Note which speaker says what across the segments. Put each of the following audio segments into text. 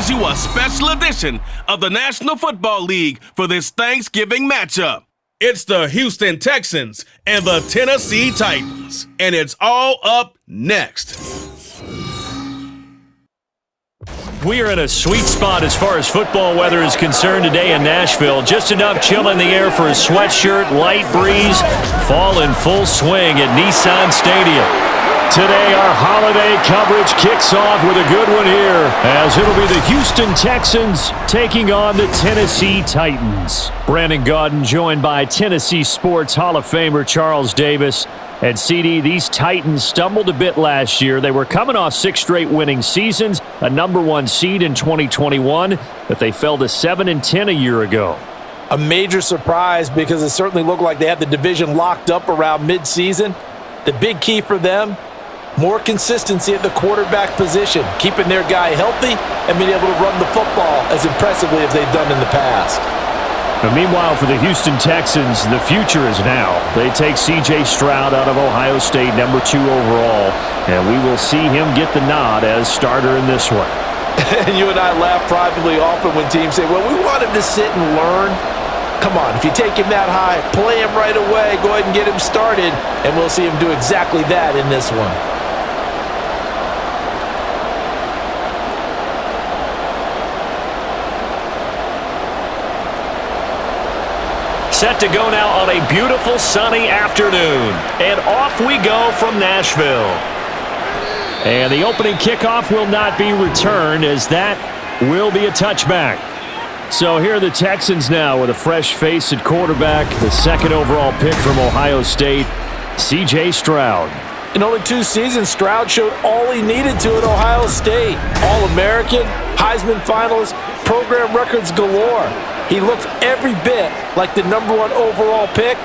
Speaker 1: brings you a special edition of the National Football League for this Thanksgiving matchup. It's the Houston Texans and the Tennessee Titans, and it's all up next.
Speaker 2: We are in a sweet spot as far as football weather is concerned today in Nashville. Just enough chill in the air for a sweatshirt, light breeze, fall in full swing at NISSAN Stadium. Today, our holiday coverage kicks off with a good one here, as it'll be the Houston Texans taking on the Tennessee Titans. Brandon Gaudin joined by Tennessee Sports Hall of Famer Charles Davis. And CD, these Titans stumbled a bit last year. They were coming off 6 straight winning seasons, a #1 seed in 2021, but they fell to 7-10 a year ago.
Speaker 3: A major surprise because it certainly looked like they had the division locked up around midseason. The big key for them, more consistency at the quarterback position, keeping their guy healthy and being able to run the football as impressively as they've done in the past.
Speaker 2: But meanwhile, for the Houston Texans, the future is now. They take C.J. Stroud out of Ohio State, #2 overall, and we will see him get the nod as starter in this one.
Speaker 3: And you and I laugh privately often when teams say, well, we want him to sit and learn. Come on, if you take him that high, play him right away, go ahead and get him started, and we'll see him do exactly that in this one.
Speaker 2: Set to go now on a beautiful sunny afternoon. And off we go from Nashville. And the opening kickoff will not be returned, as that will be a touchback. So here are the Texans now with a fresh face at quarterback, the 2nd overall pick from Ohio State, C.J. Stroud.
Speaker 3: In only 2 seasons, Stroud showed all he needed to at Ohio State. All-American, Heisman finalist, program records galore. He looked every bit like the #1 overall pick.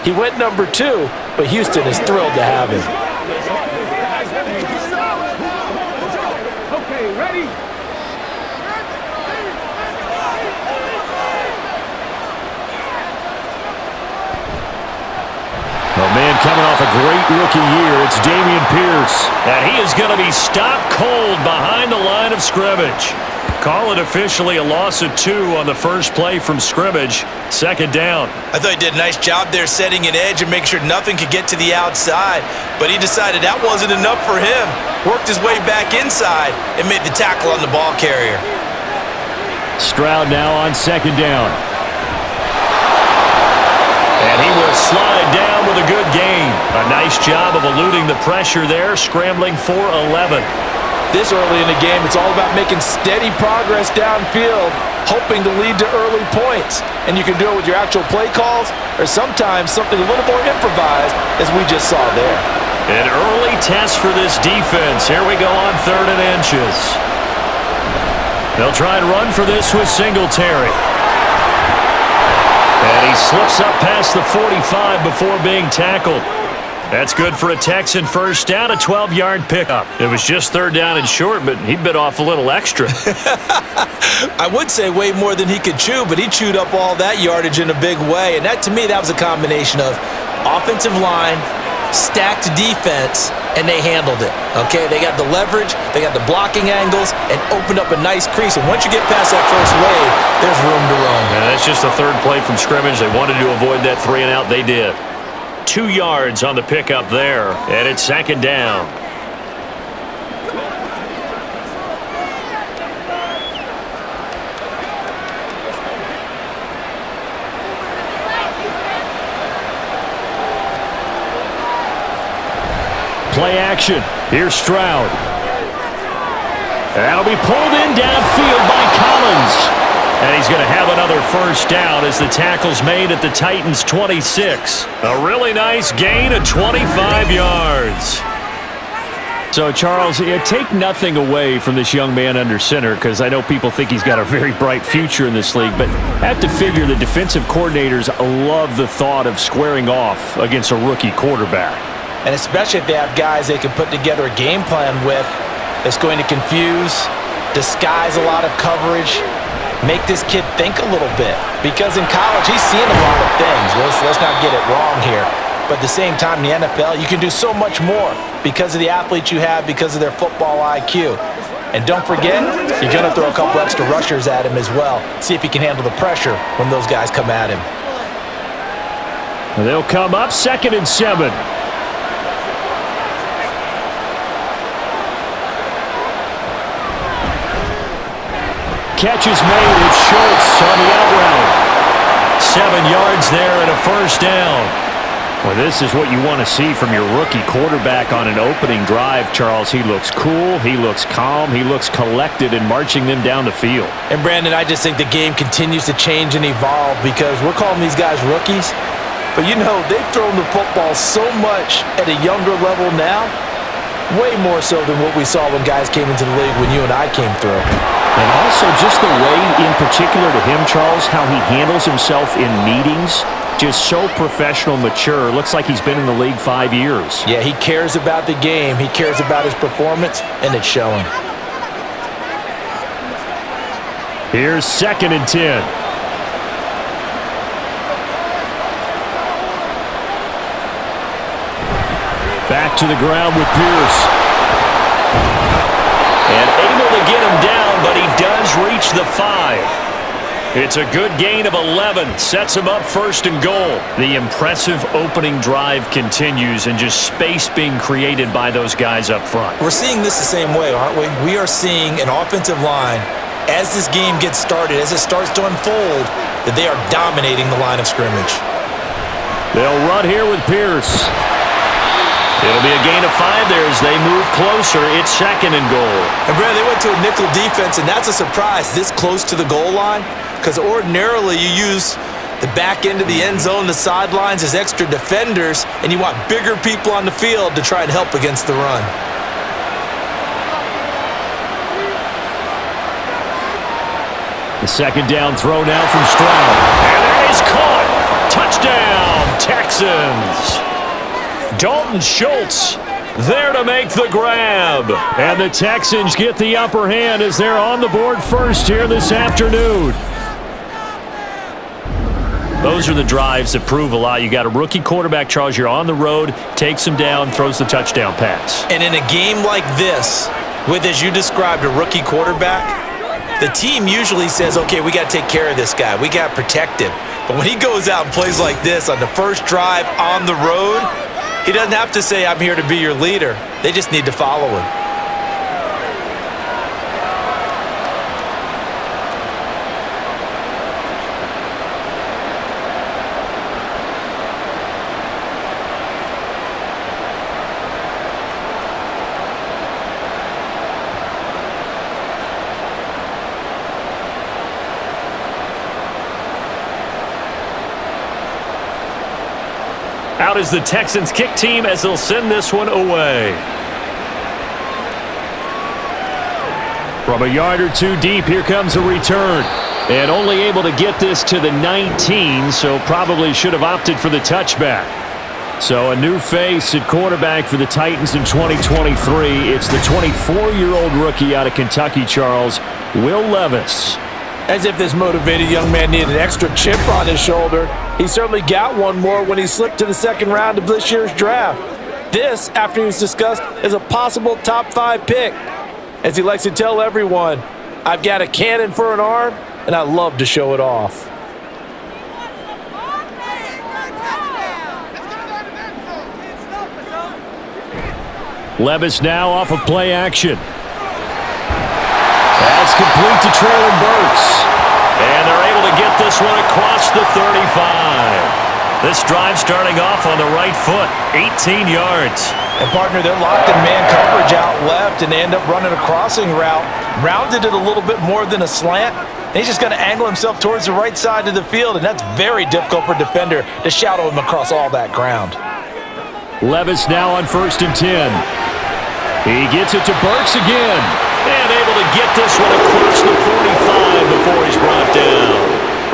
Speaker 3: He went #2, but Houston is thrilled to have him.
Speaker 4: Okay, ready?
Speaker 2: Oh, man, coming off a great rookie year, it's Dameon Pierce. And he is going to be stopped cold behind the line of scrimmage. Call it officially a loss of 2 on the first play from scrimmage. 2nd down.
Speaker 5: I thought he did a nice job there setting an edge and making sure nothing could get to the outside. But he decided that wasn't enough for him. Worked his way back inside and made the tackle on the ball carrier.
Speaker 2: Stroud now on 2nd down. And he will slide down with a good gain. A nice job of eluding the pressure there, scrambling for 11.
Speaker 3: This early in the game, it's all about making steady progress downfield, hoping to lead to early points. And you can do it with your actual play calls or sometimes something a little more improvised, as we just saw there.
Speaker 2: An early test for this defense. Here we go on 3rd and inches. They'll try and run for this with Singletary. And he slips up past the 45 before being tackled. That's good for a Texan first down, a 12-yard pickup. It was just 3rd down and short, but he bit off a little extra.
Speaker 5: I would say way more than he could chew, but he chewed up all that yardage in a big way. And that, to me, that was a combination of offensive line, stacked defense, and they handled it. Okay, they got the leverage, they got the blocking angles, and opened up a nice crease. And once you get past that first wave, there's room to roam.
Speaker 2: And that's just the 3rd play from scrimmage. They wanted to avoid that 3-and-out. They did. 2 yards on the pickup there, and it's 2nd down. Play action. Here's Stroud. That'll be pulled in downfield by Collins. And he's going to have another first down as the tackle's made at the Titans' 26. A really nice gain of 25 yards. So, Charles, take nothing away from this young man under center, because I know people think he's got a very bright future in this league, but I have to figure the defensive coordinators love the thought of squaring off against a rookie quarterback.
Speaker 3: And especially if they have guys they can put together a game plan with that's going to confuse, disguise a lot of coverage, make this kid think a little bit. Because in college, he's seen a lot of things. Let's not get it wrong here. But at the same time, in the NFL, you can do so much more because of the athletes you have, because of their football IQ.
Speaker 5: And don't forget, you're going to throw a couple extra rushers at him as well. See if he can handle the pressure when those guys come at him.
Speaker 2: They'll come up 2nd and 7. Catch is made. It's Schultz on the out route. 7 yards there and a first down. Well, this is what you want to see from your rookie quarterback on an opening drive, Charles. He looks cool, he looks calm, he looks collected in marching them down the field.
Speaker 5: And, Brandon, I just think the game continues to change and evolve because we're calling these guys rookies. But, you know, they've thrown the football so much at a younger level now, way more so than what we saw when guys came into the league when you and I came through.
Speaker 2: And also just the way, in particular to him, Charles, how he handles himself in meetings. Just so professional, mature. Looks like he's been in the league 5 years.
Speaker 5: Yeah, he cares about the game. He cares about his performance, and it's showing.
Speaker 2: Here's 2nd and 10. Back to the ground with Pierce. And able to get him down, but he does reach the 5. It's a good gain of 11. Sets him up 1st and goal. The impressive opening drive continues and just space being created by those guys up front.
Speaker 5: We're seeing this the same way, aren't we? We are seeing an offensive line, as this game gets started, as it starts to unfold, that they are dominating the line of scrimmage.
Speaker 2: They'll run here with Pierce. It'll be a gain of 5 there as they move closer. It's 2nd and goal.
Speaker 5: And, Brad, they went to a nickel defense, and that's a surprise this close to the goal line because ordinarily you use the back end of the end zone, the sidelines as extra defenders, and you want bigger people on the field to try and help against the run.
Speaker 2: The 2nd down throw now from Stroud. And it is caught. Touchdown, Texans. Dalton Schultz there to make the grab. And the Texans get the upper hand as they're on the board first here this afternoon. Those are the drives that prove a lot. You got a rookie quarterback, Charles. You're on the road, takes him down, throws the touchdown pass.
Speaker 5: And in a game like this, with, as you described, a rookie quarterback, the team usually says, okay, we got to take care of this guy. We got to protect him. But when he goes out and plays like this on the first drive on the road, he doesn't have to say, I'm here to be your leader. They just need to follow him.
Speaker 2: Out is the Texans kick team as they'll send this one away. From a yard or two deep, here comes a return. And only able to get this to the 19, so probably should have opted for the touchback. So a new face at quarterback for the Titans in 2023. It's the 24-year-old rookie out of Kentucky, Charles, Will Levis.
Speaker 3: As if this motivated young man needed an extra chip on his shoulder. He certainly got one more when he slipped to the 2nd round of this year's draft. This, after he was discussed, is a possible top 5 pick. As he likes to tell everyone, I've got a cannon for an arm, and I love to show it off.
Speaker 2: Levis now off of play action. That's complete to Traylon Burks. And they're able to get this one across the 35. This drive starting off on the right foot, 18 yards.
Speaker 5: And, partner, they're locked in man coverage out left, and they end up running a crossing route. Rounded it a little bit more than a slant. And he's just going to angle himself towards the right side of the field, and that's very difficult for a defender to shadow him across all that ground.
Speaker 2: Levis now on 1st and 10. He gets it to Burks again. And able to get this one across the 45 before he's brought down.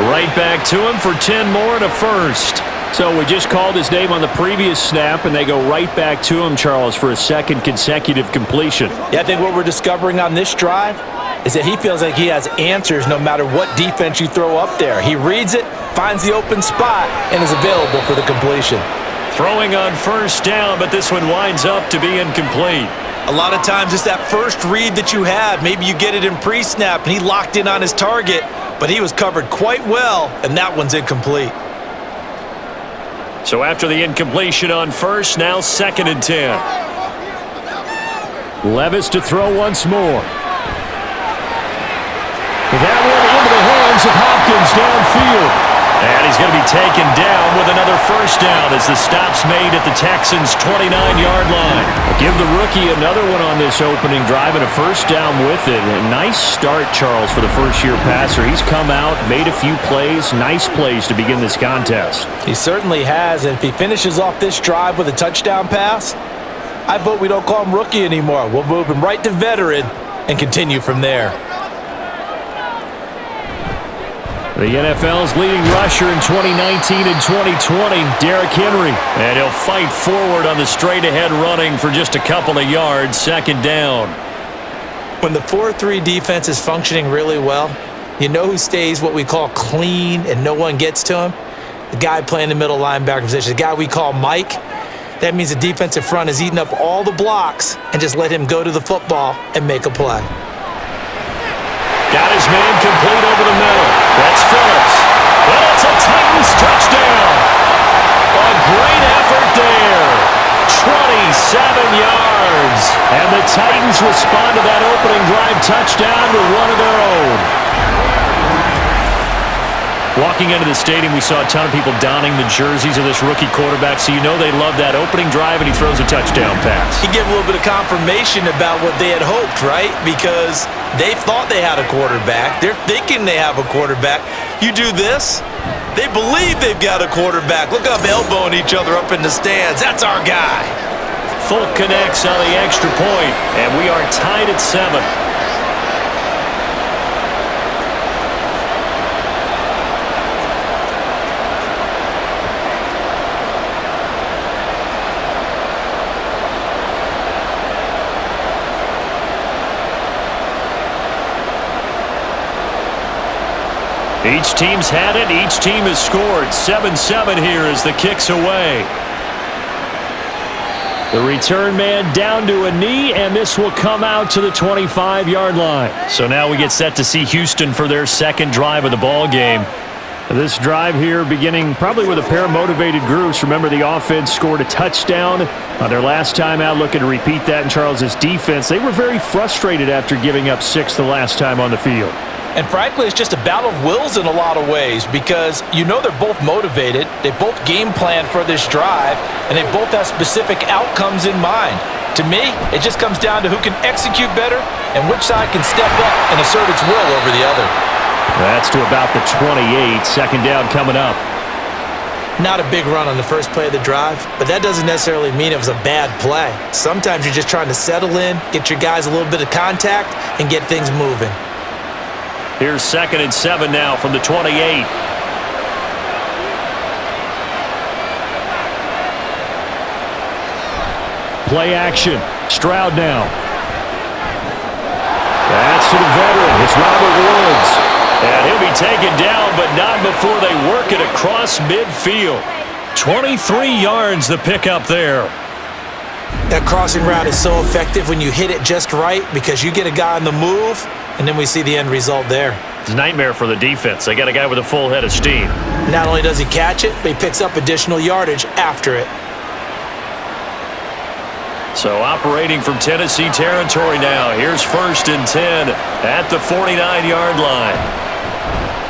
Speaker 2: Right back to him for 10 more and a first. So we just called his name on the previous snap, and they go right back to him, Charles, for a 2nd consecutive completion.
Speaker 5: Yeah, I think what we're discovering on this drive is that he feels like he has answers no matter what defense you throw up there. He reads it, finds the open spot, and is available for the completion.
Speaker 2: Throwing on 1st down, but this one winds up to be incomplete.
Speaker 5: A lot of times it's that first read that you have. Maybe you get it in pre-snap, and he locked in on his target, but he was covered quite well, and that one's incomplete.
Speaker 2: So after the incompletion on first, now 2nd and 10. Levis to throw once more. That one into the hands of Hopkins downfield. And he's going to be taken down with another first down as the stop's made at the Texans' 29-yard line. Give the rookie another one on this opening drive and a first down with it. A nice start, Charles, for the first-year passer. He's come out, made a few plays, nice plays to begin this contest.
Speaker 3: He certainly has, and if he finishes off this drive with a touchdown pass, I vote we don't call him rookie anymore. We'll move him right to veteran and continue from there.
Speaker 2: The NFL's leading rusher in 2019 and 2020, Derrick Henry. And he'll fight forward on the straight-ahead running for just a couple of yards, 2nd down.
Speaker 5: When the 4-3 defense is functioning really well, you know who stays what we call clean and no one gets to him? The guy playing the middle linebacker position, the guy we call Mike. That means the defensive front is eating up all the blocks and just let him go to the football and make a play.
Speaker 2: Got his man complete over the middle. That's Phillips. And it's a Titans touchdown. A great effort there. 27 yards. And the Titans respond to that opening drive touchdown with one of their own. Walking into the stadium, we saw a ton of people donning the jerseys of this rookie quarterback, so you know they love that opening drive, and he throws a touchdown pass.
Speaker 5: He gave a little bit of confirmation about what they had hoped, right? Because they thought they had a quarterback. They're thinking they have a quarterback. You do this, they believe they've got a quarterback. Look up, elbowing each other up in the stands. That's our guy.
Speaker 2: Folk connects on the extra point, and we are tied at 7. Each team's had it. Each team has scored. 7-7 here as the kick's away. The return man down to a knee, and this will come out to the 25-yard line. So now we get set to see Houston for their 2nd drive of the ball game. This drive here beginning probably with a pair of motivated groups. Remember, the offense scored a touchdown on their last time out, looking to repeat that in Charles' defense. They were very frustrated after giving up 6 the last time on the field.
Speaker 3: And frankly, it's just a battle of wills in a lot of ways because you know they're both motivated, they both game plan for this drive, and they both have specific outcomes in mind. To me, it just comes down to who can execute better and which side can step up and assert its will over the other.
Speaker 2: That's to about the 28, 2nd down coming up.
Speaker 5: Not a big run on the first play of the drive, but that doesn't necessarily mean it was a bad play. Sometimes you're just trying to settle in, get your guys a little bit of contact, and get things moving.
Speaker 2: Here's 2nd and 7 now from the 28. Play action. Stroud now. That's to the veteran. It's Robert Woods. And he'll be taken down, but not before they work it across midfield. 23 yards the pickup there.
Speaker 5: That crossing route is so effective when you hit it just right because you get a guy on the move, and then we see the end result there.
Speaker 2: It's a nightmare for the defense. They got a guy with a full head of steam.
Speaker 5: Not only does he catch it, but he picks up additional yardage after it.
Speaker 2: So operating from Tennessee territory now. Here's 1st and 10 at the 49-yard line.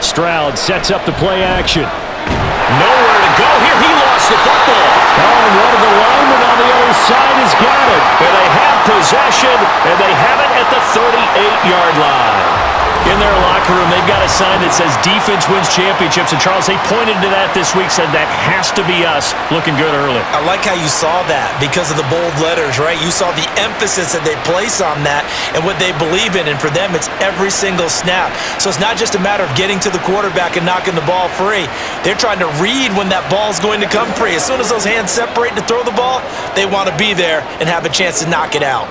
Speaker 2: Stroud sets up the play action. Nowhere to go here. He lost the football. Oh, and one of the linemen on the other side has got it. And they have possession, and they have it at the 38-yard line. In their locker room, they've got a sign that says defense wins championships. And, Charles, they pointed to that this week, said that has to be us. Looking good early.
Speaker 5: I like how you saw that because of the bold letters, right? You saw the emphasis that they place on that and what they believe in. And for them, it's every single snap. So it's not just a matter of getting to the quarterback and knocking the ball free. They're trying to read when that ball's going to come free. As soon as those hands separate to throw the ball, they want to be there and have a chance to knock it out.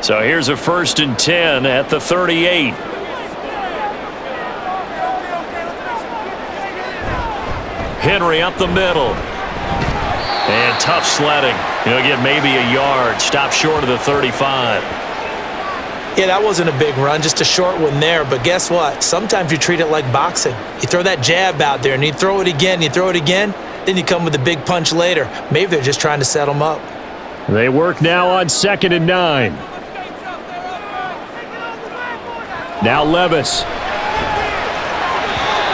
Speaker 2: So here's a 1st and 10 at the 38. Henry up the middle. And tough sledding. He'll get maybe a yard. Stop short of the 35.
Speaker 5: Yeah, that wasn't a big run, just a short one there. But guess what? Sometimes you treat it like boxing. You throw that jab out there, and you throw it again, then you come with a big punch later. Maybe they're just trying to set him up.
Speaker 2: They work now on 2nd and 9. Now Levis.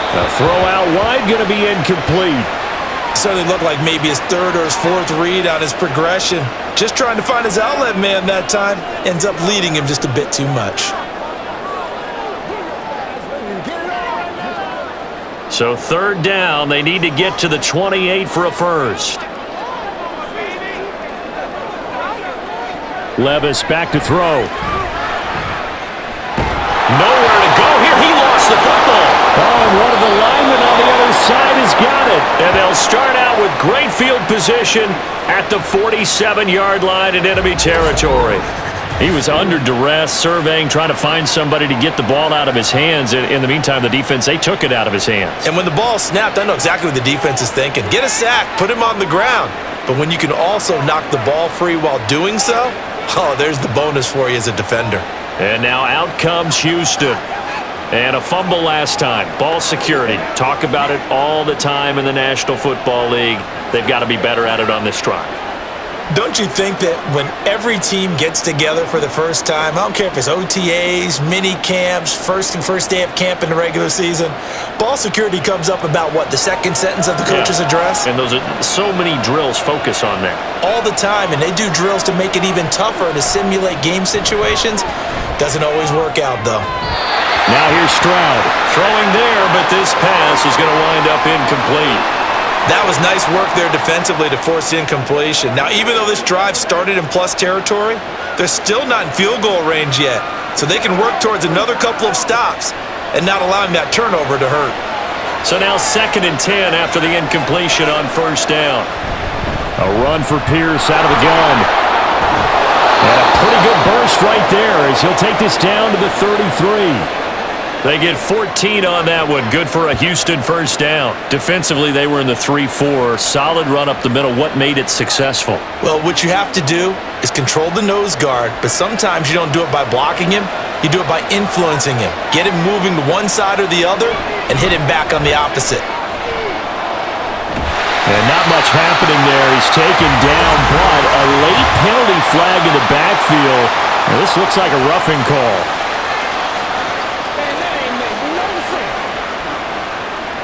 Speaker 2: A throw out wide, going to be incomplete.
Speaker 5: Certainly looked like maybe his 3rd or his 4th read on his progression. Just trying to find his outlet man that time. Ends up leading him just a bit too much.
Speaker 2: So 3rd down, they need to get to the 28 for a first. Levis back to throw. Nowhere to go here. He lost the football. Oh, and one of the linemen on the other side has got it. And they'll start out with great field position at the 47-yard line in enemy territory. He was under duress, surveying, trying to find somebody to get the ball out of his hands. In the meantime, the defense, they took it out of his hands.
Speaker 5: And when the ball snapped, I know exactly what the defense is thinking. Get a sack, put him on the ground. But when you can also knock the ball free while doing so, oh, there's the bonus for you as a defender.
Speaker 2: And now out comes Houston. And a fumble last time. Ball security. Talk about it all the time in the National Football League. They've got to be better at it on this drive.
Speaker 5: Don't you think that when every team gets together for the first time, I don't care if it's OTAs, mini camps, first day of camp in the regular season, ball security comes up about what, the second sentence of the coach's address?
Speaker 2: And those are so many drills focus on that.
Speaker 5: All the time, and they do drills to make it even tougher to simulate game situations. Doesn't always work out, though.
Speaker 2: Now here's Stroud. Throwing there, but this pass is going to wind up incomplete.
Speaker 5: That was nice work there defensively to force incompletion. Now, even though this drive started in plus territory, they're still not in field goal range yet. So they can work towards another couple of stops and not allowing that turnover to hurt.
Speaker 2: So now 2nd and 10 after the incompletion on 1st down. A run for Pierce out of the gun. And a pretty good burst right there as he'll take this down to the 33. They get 14 on that one. Good for a Houston 1st down. Defensively, they were in the 3-4. Solid run up the middle. What made it successful?
Speaker 5: Well, what you have to do is control the nose guard, but sometimes you don't do it by blocking him. You do it by influencing him. Get him moving to one side or the other and hit him back on the opposite.
Speaker 2: And not much happening there. He's taken down, but a late penalty flag in the backfield. Now, this looks like a roughing call.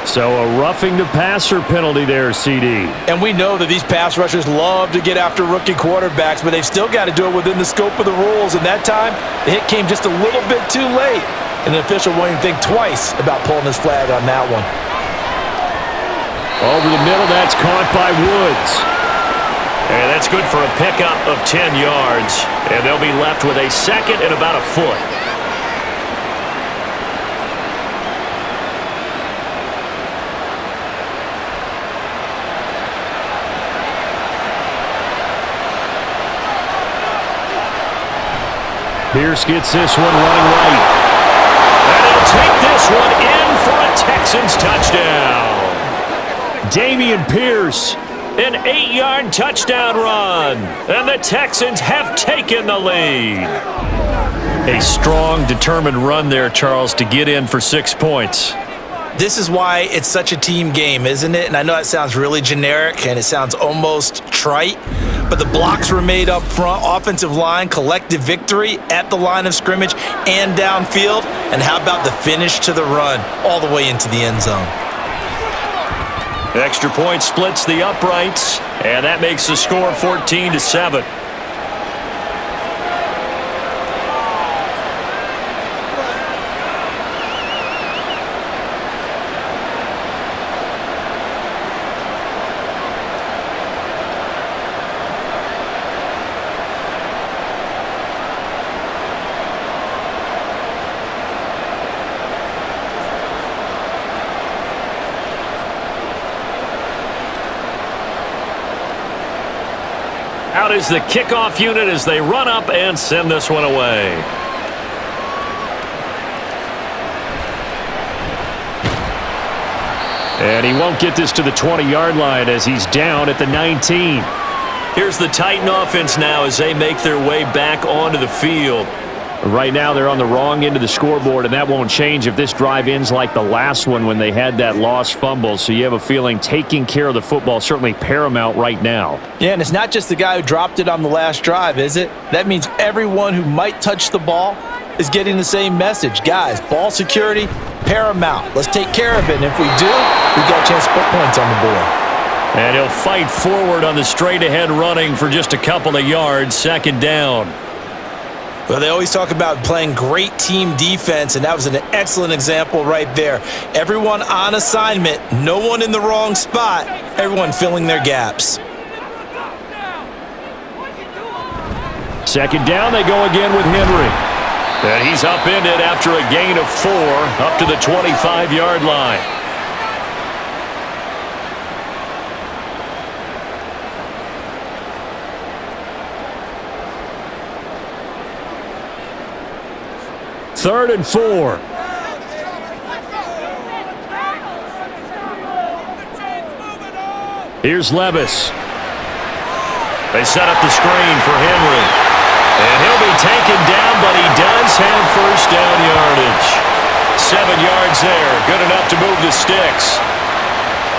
Speaker 2: So a roughing the passer penalty there, CD.
Speaker 3: And we know that these pass rushers love to get after rookie quarterbacks, but they've still got to do it within the scope of the rules. And that time, the hit came just a little bit too late. And the official won't even think twice about pulling his flag on that one.
Speaker 2: Over the middle, that's caught by Woods. And that's good for a pickup of 10 yards. And they'll be left with a 2nd and about a foot. Pierce gets this one running right. And he'll take this one in for a Texans touchdown. Damian Pierce, an 8-yard touchdown run. And the Texans have taken the lead. A strong, determined run there, Charles, to get in for 6 points.
Speaker 5: This is why it's such a team game, isn't it? And I know it sounds really generic and it sounds almost trite, but the blocks were made up front, offensive line, collective victory at the line of scrimmage and downfield. And how about the finish to the run all the way into the end zone?
Speaker 2: Extra point splits the uprights, and that makes the score 14-7. Out is the kickoff unit as they run up and send this one away. And he won't get this to the 20-yard line as he's down at the 19. Here's the Titan offense now as they make their way back onto the field. Right now they're on the wrong end of the scoreboard, and that won't change if this drive ends like the last one when they had that lost fumble. So you have a feeling taking care of the football is certainly paramount right now.
Speaker 3: Yeah, and it's not just the guy who dropped it on the last drive, is it? That means everyone who might touch the ball is getting the same message. Guys, ball security, paramount. Let's take care of it, and if we do, we've got a chance to put points on the board.
Speaker 2: And he'll fight forward on the straight-ahead running for just a couple of yards, second down.
Speaker 5: Well, they always talk about playing great team defense, and that was an excellent example right there. Everyone on assignment, no one in the wrong spot, everyone filling their gaps.
Speaker 2: Second down, they go again with Henry. And he's upended after a gain of 4 up to the 25-yard line. Third and 4. Here's Levis. They set up the screen for Henry. And he'll be taken down, but he does have first down yardage. 7 yards there. Good enough to move the sticks.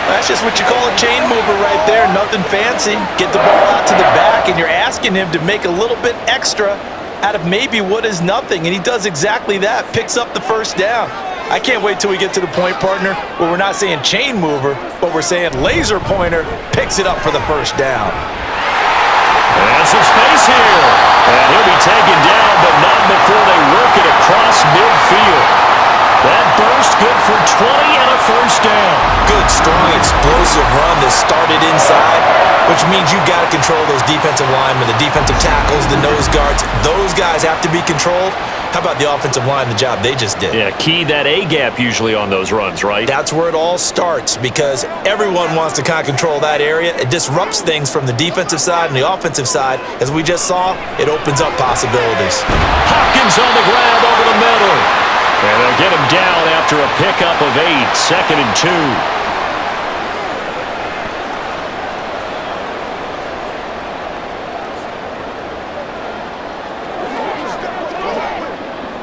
Speaker 5: That's just what you call a chain mover right there. Nothing fancy. Get the ball out to the back, and you're asking him to make a little bit extra out of maybe what is nothing, and he does exactly that, picks up the first down. I can't wait till we get to the point, partner, where we're not saying chain mover, but we're saying laser pointer picks it up for the first down.
Speaker 2: And some space here. And he'll be taken down, but not before they work it across midfield. That burst good for 20 and a first down.
Speaker 5: Good, strong, explosive run that started inside, which means you've got to control those defensive linemen, the defensive tackles, the nose guards. Those guys have to be controlled. How about the offensive line, the job they just did?
Speaker 2: Yeah, key that A-gap usually on those runs, right?
Speaker 5: That's where it all starts because everyone wants to kind of control that area. It disrupts things from the defensive side and the offensive side. As we just saw, it opens up possibilities.
Speaker 2: Hopkins on the grab over the middle. And they'll get him down after a pickup of 8, second and 2.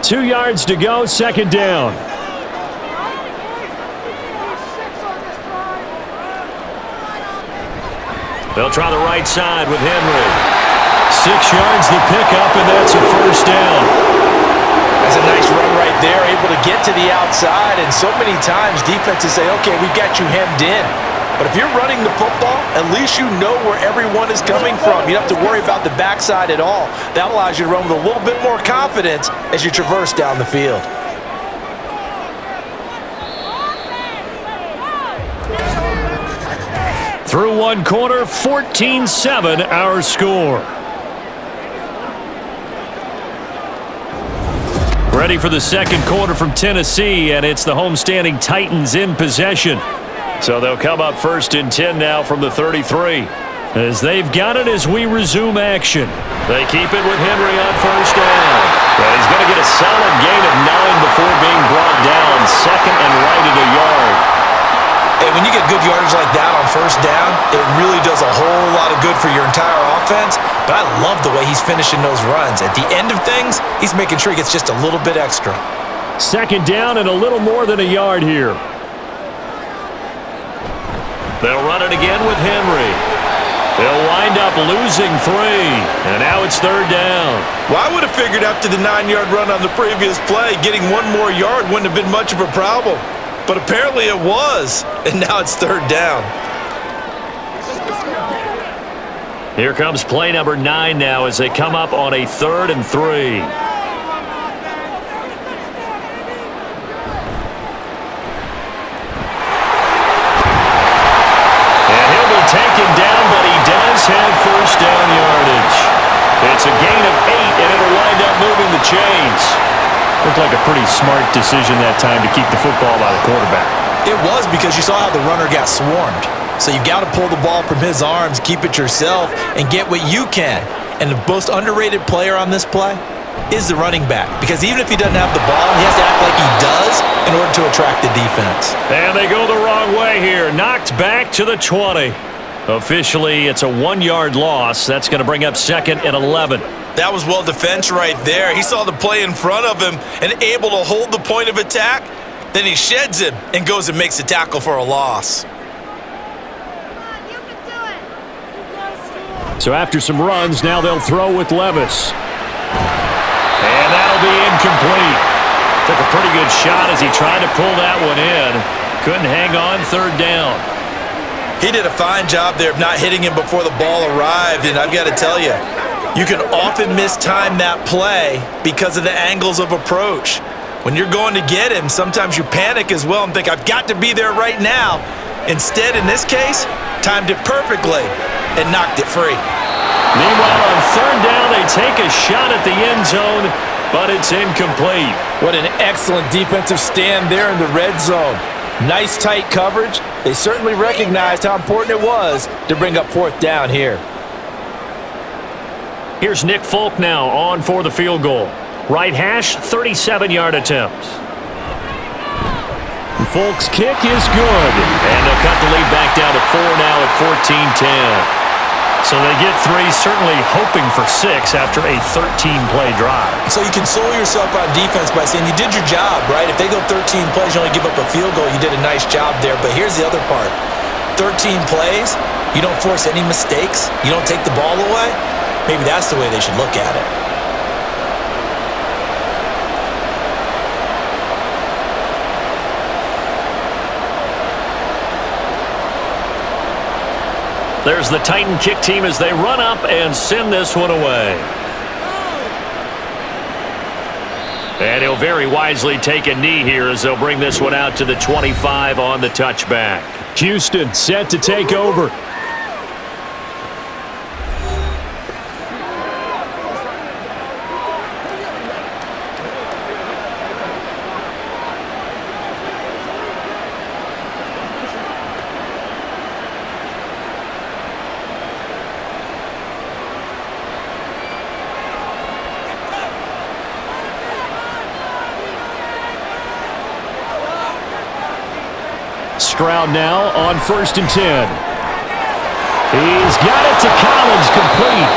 Speaker 2: 2 yards to go, second down. They'll try the right side with Henry. 6 yards the pickup, and that's a first down.
Speaker 3: That's a nice run right there, able to get to the outside, and so many times defenses say, okay, we've got you hemmed in. But if you're running the football, at least you know where everyone is coming from. You don't have to worry about the backside at all. That allows you to run with a little bit more confidence as you traverse down the field.
Speaker 2: Through one quarter, 14-7 our score. Ready for the second quarter from Tennessee, and it's the homestanding Titans in possession. So they'll come up first and 10 now from the 33. As they've got it as we resume action. They keep it with Henry on first down. And he's going to get a solid gain of 9 before being brought down. Second and right at a yard.
Speaker 5: And when you get good yardage like that on first down, it really does a whole lot of good for your entire offense. But I love the way he's finishing those runs. At the end of things, he's making sure he gets just a little bit extra.
Speaker 2: Second down and a little more than a yard here. They'll run it again with Henry. They'll wind up losing 3, and now it's third down.
Speaker 5: Well, I would have figured after the 9-yard run on the previous play, getting 1 more yard wouldn't have been much of a problem. But apparently it was, and now it's third down.
Speaker 2: Here comes play number 9 now as they come up on a 3rd and 3. And he'll be taken down, but he does have first down yardage. It's a gain of 8, and it'll wind up moving the chains. Looked like a pretty smart decision that time to keep the football by the quarterback.
Speaker 5: It was because you saw how the runner got swarmed. So you've got to pull the ball from his arms, keep it yourself, and get what you can. And the most underrated player on this play is the running back, because even if he doesn't have the ball, he has to act like he does in order to attract the defense.
Speaker 2: And they go the wrong way here. Knocked back to the 20. Officially, it's a 1-yard loss. That's going to bring up 2nd and 11.
Speaker 5: That was well defense right there. He saw the play in front of him and able to hold the point of attack. Then he sheds him and goes and makes a tackle for a loss.
Speaker 2: So after some runs, now they'll throw with Levis. And that'll be incomplete. Took a pretty good shot as he tried to pull that one in. Couldn't hang on 3rd down.
Speaker 5: He did a fine job there of not hitting him before the ball arrived, and I've got to tell you, you can often mistime that play because of the angles of approach. When you're going to get him, sometimes you panic as well and think, I've got to be there right now. Instead, in this case, timed it perfectly and knocked it free.
Speaker 2: Meanwhile, on 3rd down, they take a shot at the end zone, but it's incomplete.
Speaker 3: What an excellent defensive stand there in the red zone. Nice tight coverage. They certainly recognized how important it was to bring up 4th down here.
Speaker 2: Here's Nick Folk now on for the field goal. Right hash, 37-yard attempt. Folk's kick is good. And they'll cut the lead back down to 4 now at 14-10. So they get 3, certainly hoping for 6 after a 13-play drive.
Speaker 5: So you console yourself on defense by saying you did your job, right? If they go 13 plays, you only give up a field goal, you did a nice job there. But here's the other part. 13 plays, you don't force any mistakes, you don't take the ball away. Maybe that's the way they should look at it.
Speaker 2: There's the Titan kick team as they run up and send this one away. And he'll very wisely take a knee here as they'll bring this one out to the 25 on the touchback. Houston set to take over. Stroud now on 1st and 10. He's got it to Collins, complete.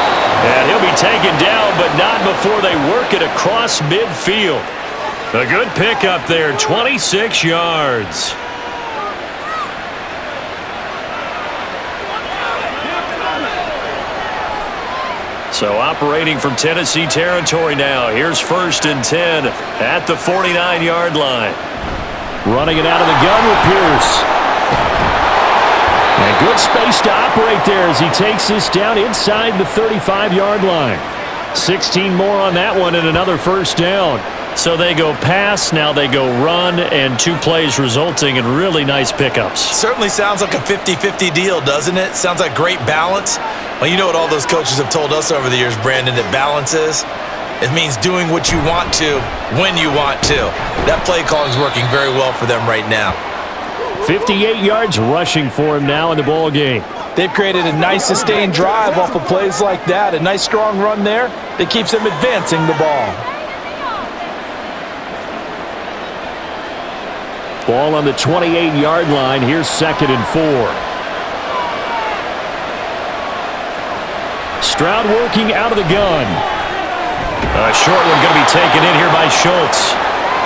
Speaker 2: And he'll be taken down, but not before they work it across midfield. A good pickup there, 26 yards. So operating from Tennessee territory now. Here's 1st and 10 at the 49-yard line. Running it out of the gun with Pierce. And good space to operate there as he takes this down inside the 35-yard line. 16 more on that one and another 1st down. So they go pass, now they go run, and 2 plays resulting in really nice pickups.
Speaker 5: Certainly sounds like a 50-50 deal, doesn't it? Sounds like great balance. Well, you know what all those coaches have told us over the years, Brandon, that balance is? It means doing what you want to, when you want to. That play calling is working very well for them right now.
Speaker 2: 58 yards rushing for him now in the ball game.
Speaker 3: They've created a nice sustained drive off of plays like that. A nice strong run there that keeps them advancing the ball.
Speaker 2: Ball on the 28-yard line. Here's 2nd and 4. Stroud working out of the gun. A short one going to be taken in here by Schultz.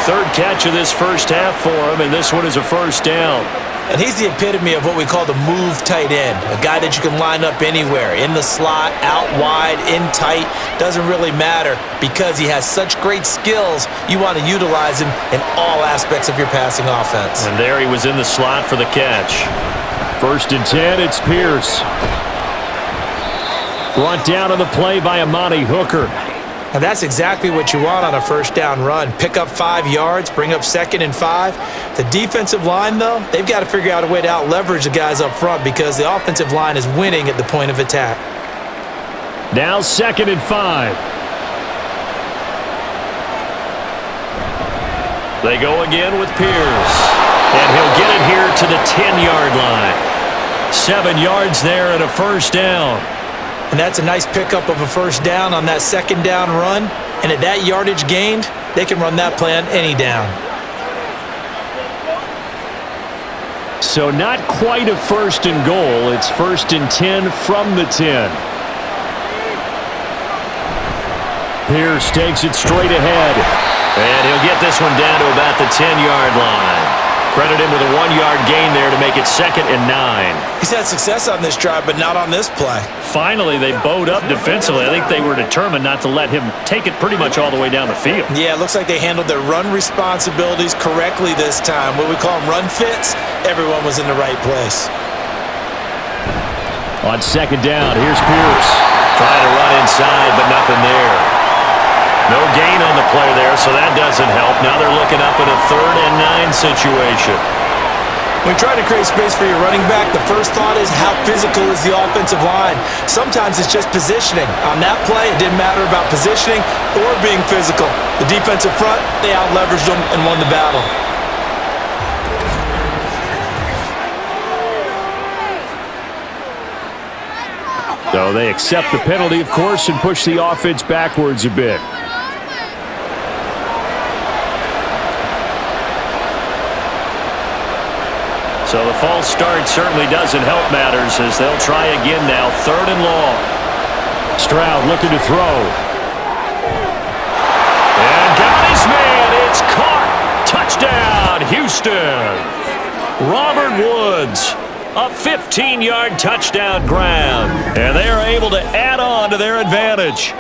Speaker 2: 3rd catch of this first half for him, and this one is a 1st down.
Speaker 5: And he's the epitome of what we call the move tight end, a guy that you can line up anywhere, in the slot, out wide, in tight, doesn't really matter because he has such great skills. You want to utilize him in all aspects of your passing offense.
Speaker 2: And there he was in the slot for the catch. 1st and 10, it's Pierce. Brought down on the play by Amani Hooker.
Speaker 5: And that's exactly what you want on a 1st down run. Pick up 5 yards, bring up 2nd and 5. The defensive line, though, they've got to figure out a way to out-leverage the guys up front because the offensive line is winning at the point of attack.
Speaker 2: Now 2nd and 5. They go again with Pierce. And he'll get it here to the 10-yard line. 7 yards there and a 1st down.
Speaker 5: And that's a nice pickup of a 1st down on that 2nd down run. And at that yardage gained, they can run that play on any down.
Speaker 2: So not quite a 1st and goal. It's 1st and 10 from the 10. Pierce takes it straight ahead. And he'll get this one down to about the 10-yard line. Credit him with a 1-yard gain there to make it 2nd and 9.
Speaker 5: He's had success on this drive, but not on this play.
Speaker 2: Finally, they bowed up defensively. I think they were determined not to let him take it pretty much all the way down the field.
Speaker 5: Yeah, it looks like they handled their run responsibilities correctly this time. What we call them run fits, everyone was in the right place.
Speaker 2: On 2nd down, here's Pierce. Trying to run inside, but nothing there. No gain on the play there, so that doesn't help. Now they're looking up at a 3rd and 9 situation.
Speaker 5: When trying to create space for your running back, the first thought is how physical is the offensive line. Sometimes it's just positioning. On that play, it didn't matter about positioning or being physical. The defensive front, they out-leveraged them and won the battle.
Speaker 2: So they accept the penalty, of course, and push the offense backwards a bit. So the false start certainly doesn't help matters as they'll try again now. 3rd and long. Stroud looking to throw. And got his man. It's caught. Touchdown, Houston. Robert Woods. A 15-yard touchdown grab. And they are able to add on to their advantage.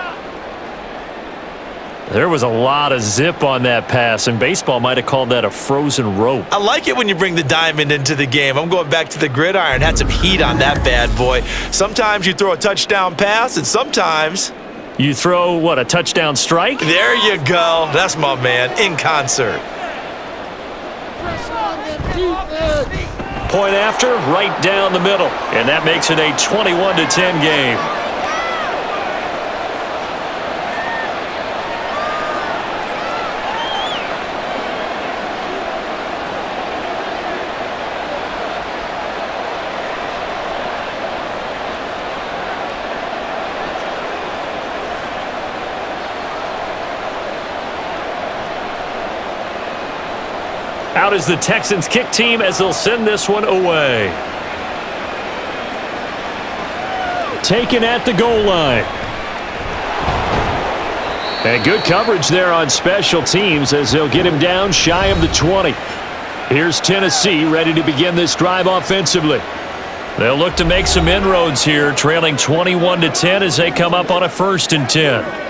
Speaker 2: There was a lot of zip on that pass, and baseball might have called that a frozen rope.
Speaker 5: I like it when you bring the diamond into the game. I'm going back to the gridiron. Had some heat on that bad boy. Sometimes you throw a touchdown pass, and sometimes
Speaker 2: you throw, what, a touchdown strike?
Speaker 5: There you go. That's my man, in concert.
Speaker 2: Point after, right down the middle. And that makes it a 21-10 game. Out is the Texans kick team as they'll send this one away. Taken at the goal line. And good coverage there on special teams as they'll get him down shy of the 20. Here's Tennessee ready to begin this drive offensively. They'll look to make some inroads here, trailing 21-10 as they come up on a 1st and 10.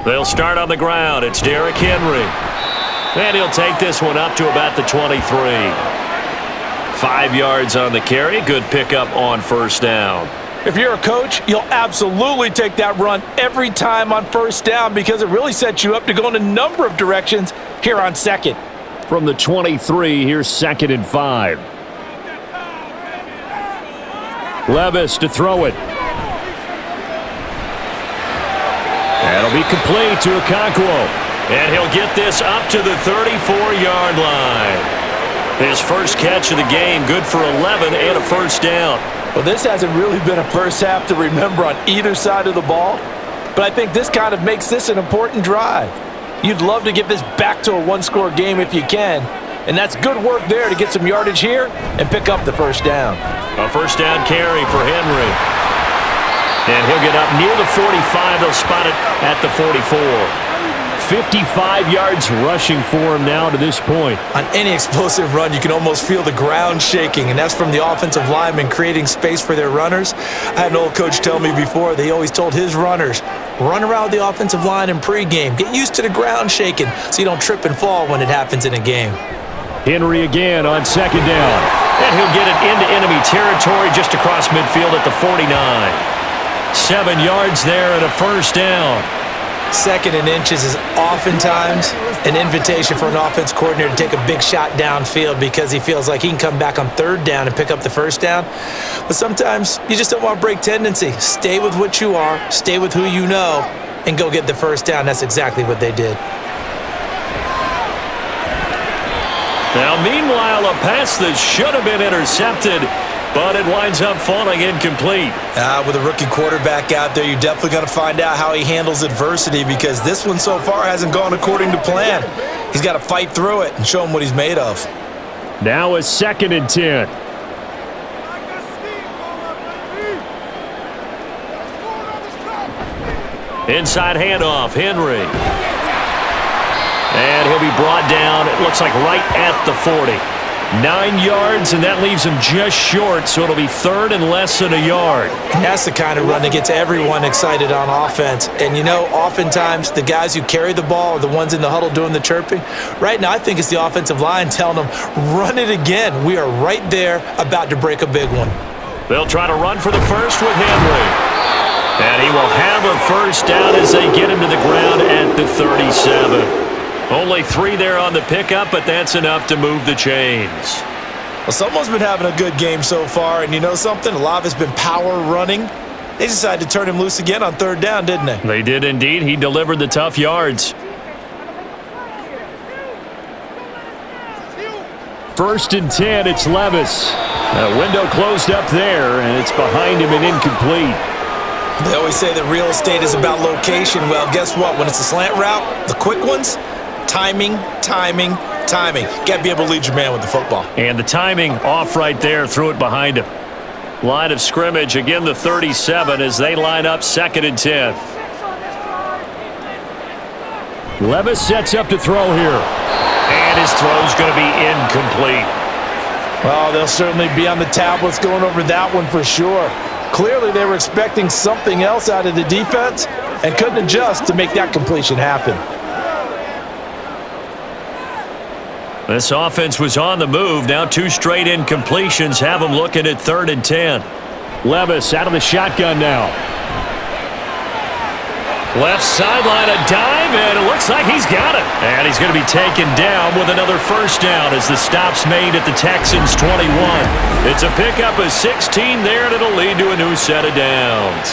Speaker 2: They'll start on the ground. It's Derrick Henry. And he'll take this one up to about the 23. 5 yards on the carry. Good pickup on 1st down.
Speaker 3: If you're a coach, you'll absolutely take that run every time on 1st down because it really sets you up to go in a number of directions here on 2nd.
Speaker 2: From the 23, here's 2nd and 5. Levis to throw it. That'll be complete to Okonkwo. And he'll get this up to the 34-yard line. His first catch of the game, good for 11 and a 1st down.
Speaker 3: Well, this hasn't really been a first half to remember on either side of the ball, but I think this kind of makes this an important drive. You'd love to get this back to a 1-score game if you can, and that's good work there to get some yardage here and pick up the 1st down.
Speaker 2: A 1st down carry for Henry. And he'll get up near the 45. They'll spot it at the 44. 55 yards rushing for him now to this point.
Speaker 5: On any explosive run, you can almost feel the ground shaking, and that's from the offensive linemen creating space for their runners. I had an old coach tell me before, they always told his runners, run around the offensive line in pregame. Get used to the ground shaking so you don't trip and fall when it happens in a game.
Speaker 2: Henry again on 2nd down. And he'll get it into enemy territory just across midfield at the 49. 7 yards there and a 1st down.
Speaker 5: 2nd and inches is oftentimes an invitation for an offense coordinator to take a big shot downfield because he feels like he can come back on 3rd down and pick up the 1st down. But sometimes you just don't want to break tendency. Stay with what you are. Stay with who you know. and go get the first down. That's exactly what they did.
Speaker 2: Now, meanwhile, a pass that should have been intercepted, but it winds up falling incomplete.
Speaker 5: With a rookie quarterback out there, you're definitely going to find out how he handles adversity, because this one so far hasn't gone according to plan. He's got to fight through it and show him what he's made of.
Speaker 2: Now a 2nd and 10. Inside handoff, Henry. And he'll be brought down, it looks like right at the 40. 9 yards, and that leaves him just short, so it'll be 3rd and less than a yard.
Speaker 5: That's the kind of run that gets everyone excited on offense. And, you know, oftentimes the guys who carry the ball are the ones in the huddle doing the chirping. Right now, I think it's the offensive line telling them, run it again. We are right there about to break a big one.
Speaker 2: They'll try to run for the first with Henry. And he will have a first down as they get him to the ground at the 37. Only 3 there on the pickup, but that's enough to move the chains.
Speaker 5: Well, someone's been having a good game so far, and you know something? A lot of it's been power running. They decided to turn him loose again on 3rd down, didn't they?
Speaker 2: They did indeed. He delivered the tough yards. 1st and 10, it's Levis. The window closed up there, and it's behind him and incomplete.
Speaker 5: They always say that real estate is about location. Well, guess what? When it's a slant route, the quick ones, timing, timing, timing. Got to be able to lead your man with the football.
Speaker 2: And the timing off right there, threw it behind him. Line of scrimmage, again the 37 as they line up 2nd and 10. Levis sets up to throw here. And his throw's going to be incomplete.
Speaker 3: Well, they'll certainly be on the tablets going over that one for sure. Clearly, they were expecting something else out of the defense and couldn't adjust to make that completion happen.
Speaker 2: This offense was on the move. Now 2 straight incompletions have them looking at 3rd and 10. Levis out of the shotgun now. Left sideline, a dive, and it looks like he's got it. And he's going to be taken down with another first down as the stop's made at the Texans' 21. It's a pickup of 16 there, and it'll lead to a new set of downs.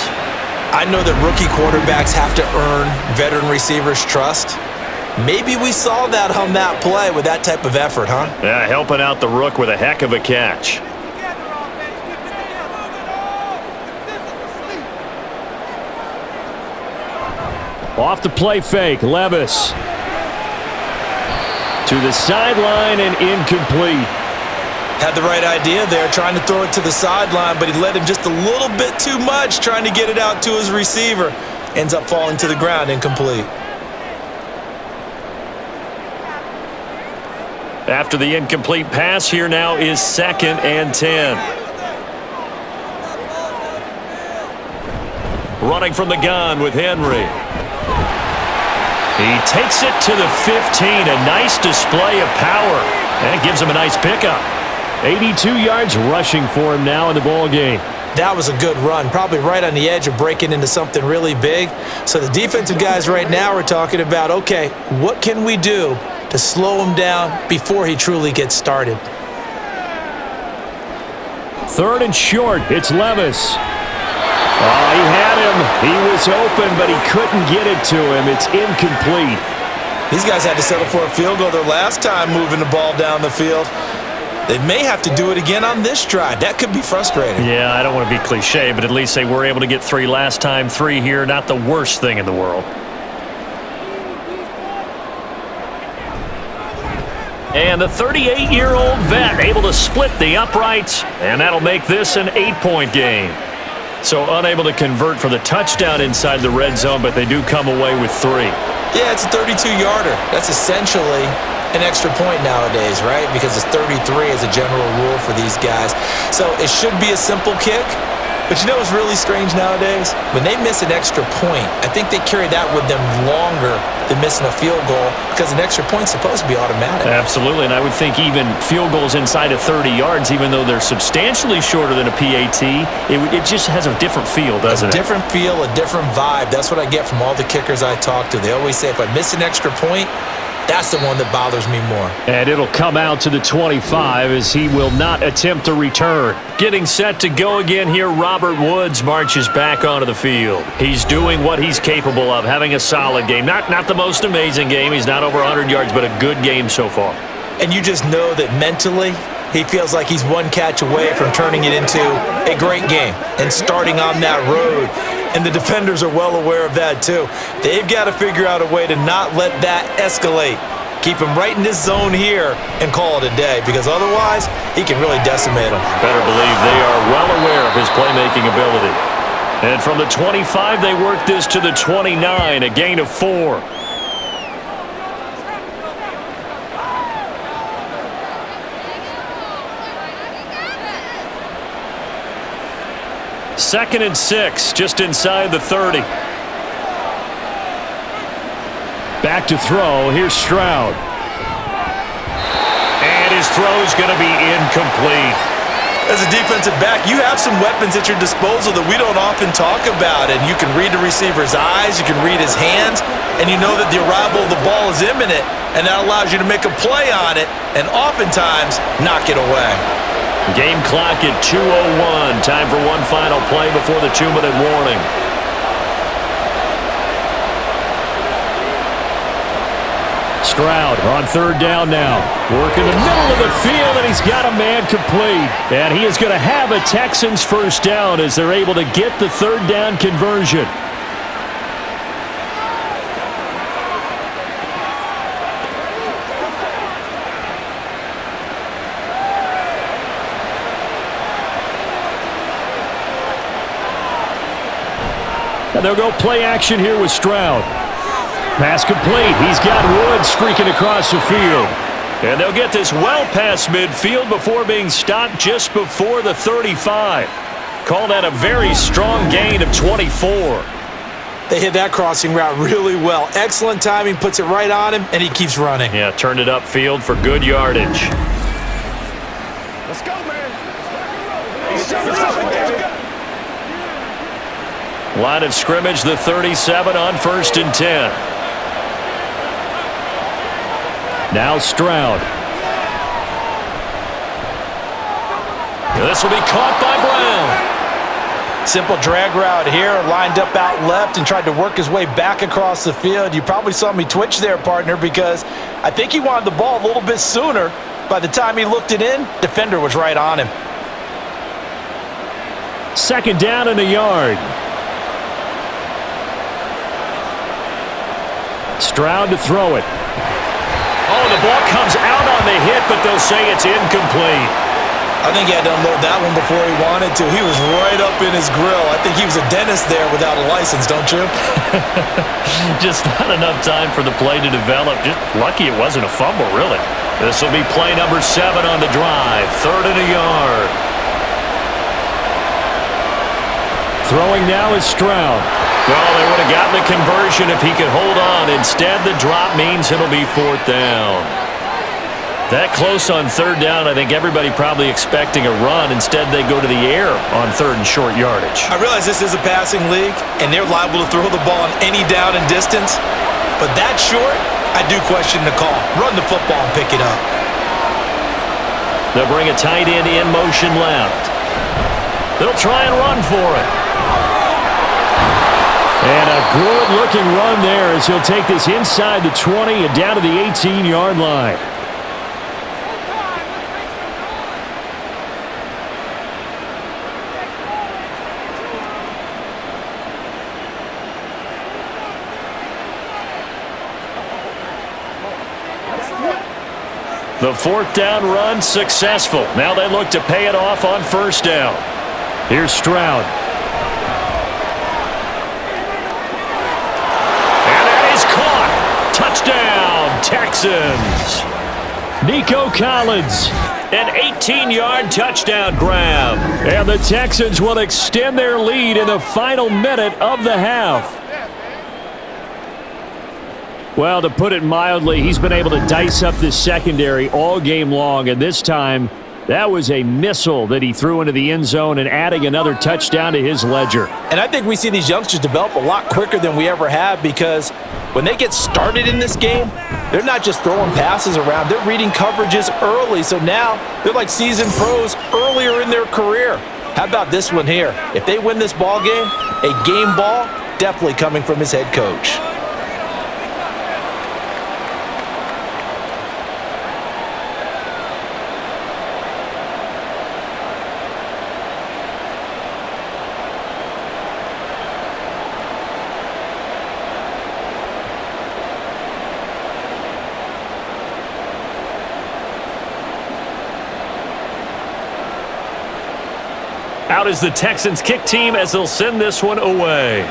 Speaker 5: I know that rookie quarterbacks have to earn veteran receivers' trust. Maybe we saw that on that play with that type of effort, huh?
Speaker 2: Yeah, helping out the rook with a heck of a catch. Off the play fake, Levis. To the sideline and incomplete.
Speaker 5: Had the right idea there, trying to throw it to the sideline, but he led him just a little bit too much, trying to get it out to his receiver. Ends up falling to the ground, incomplete.
Speaker 2: After the incomplete pass, here now is 2nd and 10. Running from the gun with Henry. He takes it to the 15. A nice display of power. And it gives him a nice pickup. 82 yards rushing for him now in the ball game.
Speaker 5: That was a good run, probably right on the edge of breaking into something really big. So the defensive guys right now are talking about, okay, what can we do to slow him down before he truly gets started?
Speaker 2: 3rd and short, it's Levis. Oh, he had him. He was open, but he couldn't get it to him. It's incomplete.
Speaker 5: These guys had to settle for a field goal their last time moving the ball down the field. They may have to do it again on this drive. That could be frustrating.
Speaker 2: Yeah, I don't want to be cliche, but at least they were able to get 3 last time. 3 here, not the worst thing in the world. And the 38-year-old vet able to split the uprights, and that'll make this an 8-point game. So unable to convert for the touchdown inside the red zone, but they do come away with 3.
Speaker 5: Yeah, it's a 32-yarder. That's essentially an extra point nowadays, right? Because it's 33 as a general rule for these guys. So it should be a simple kick. But you know what's really strange nowadays? When they miss an extra point, I think they carry that with them longer than missing a field goal because an extra point's supposed to be automatic.
Speaker 2: Absolutely, and I would think even field goals inside of 30 yards, even though they're substantially shorter than a PAT, it just has a different feel, doesn't it?
Speaker 5: A different feel, a different vibe. That's what I get from all the kickers I talk to. They always say, if I miss an extra point, That's the one that bothers me more.
Speaker 2: And it'll come out to the 25 as he will not attempt to return. Getting set to go again here, Robert Woods marches back onto the field. He's doing what he's capable of, having a solid game. Not the most amazing game. He's not over 100 yards, but a good game so far.
Speaker 5: And you just know that mentally, he feels like he's one catch away from turning it into a great game and starting on that road. And the defenders are well aware of that too. They've got to figure out a way to not let that escalate. Keep him right in this zone here and call it a day, because otherwise he can really decimate them.
Speaker 2: Better believe they are well aware of his playmaking ability. And from the 25, they work this to the 29, a gain of 4. Second and 6, just inside the 30. Back to throw. Here's Stroud. And his throw's going to be incomplete.
Speaker 5: As a defensive back, you have some weapons at your disposal that we don't often talk about. And you can read the receiver's eyes, you can read his hands, and you know that the arrival of the ball is imminent, and that allows you to make a play on it and oftentimes knock it away.
Speaker 2: Game clock at 2:01. Time for one final play before the 2-minute warning. Stroud on third down now. Working the middle of the field, and he's got a man complete. And he is going to have a Texans first down as they're able to get the third down conversion. And they'll go play action here with Stroud. Pass complete. He's got Woods streaking across the field. And they'll get this well past midfield before being stopped just before the 35. Call that a very strong gain of 24.
Speaker 5: They hit that crossing route really well. Excellent timing, puts it right on him, and he keeps running.
Speaker 2: Yeah, turned it upfield for good yardage.
Speaker 4: Let's go, man.
Speaker 2: Line of scrimmage, the 37 on 1st and 10. Now Stroud. This will be caught by Brown.
Speaker 5: Simple drag route here, lined up out left and tried to work his way back across the field. You probably saw me twitch there, partner, because I think he wanted the ball a little bit sooner. By the time he looked it in, defender was right on him.
Speaker 2: Second down and a yard. Stroud to throw it. Oh, the ball comes out on the hit, but they'll say it's incomplete.
Speaker 5: I think he had to unload that one before he wanted to. He was right up in his grill. I think he was a dentist there without a license, don't you?
Speaker 2: Just not enough time for the play to develop. Just lucky it wasn't a fumble, really. This will be play number 7 on the drive. 3rd and a yard. Throwing now is Stroud. Well, they would have gotten the conversion if he could hold on. Instead, the drop means it'll be 4th down. That close on 3rd down, I think everybody probably expecting a run. Instead, they go to the air on 3rd and short yardage.
Speaker 5: I realize this is a passing league, and they're liable to throw the ball on any down and distance. But that short, I do question the call. Run the football and pick it up.
Speaker 2: They'll bring a tight end in motion left. They'll try and run for it. And a good-looking run there as he'll take this inside the 20 and down to the 18-yard line. The 4th down run successful. Now they look to pay it off on 1st down. Here's Stroud. And that is caught. Touchdown, Texans. Nico Collins, an 18-yard touchdown grab. And the Texans will extend their lead in the final minute of the half. Well, to put it mildly, he's been able to dice up this secondary all game long, and this time That was a missile that he threw into the end zone and adding another touchdown to his ledger.
Speaker 3: And I think we see these youngsters develop a lot quicker than we ever have because when they get started in this game, they're not just throwing passes around. They're reading coverages early. So now they're like seasoned pros earlier in their career. How about this one here? If they win this ball game, a game ball definitely coming from his head coach.
Speaker 2: Out is the Texans kick team as they'll send this one away.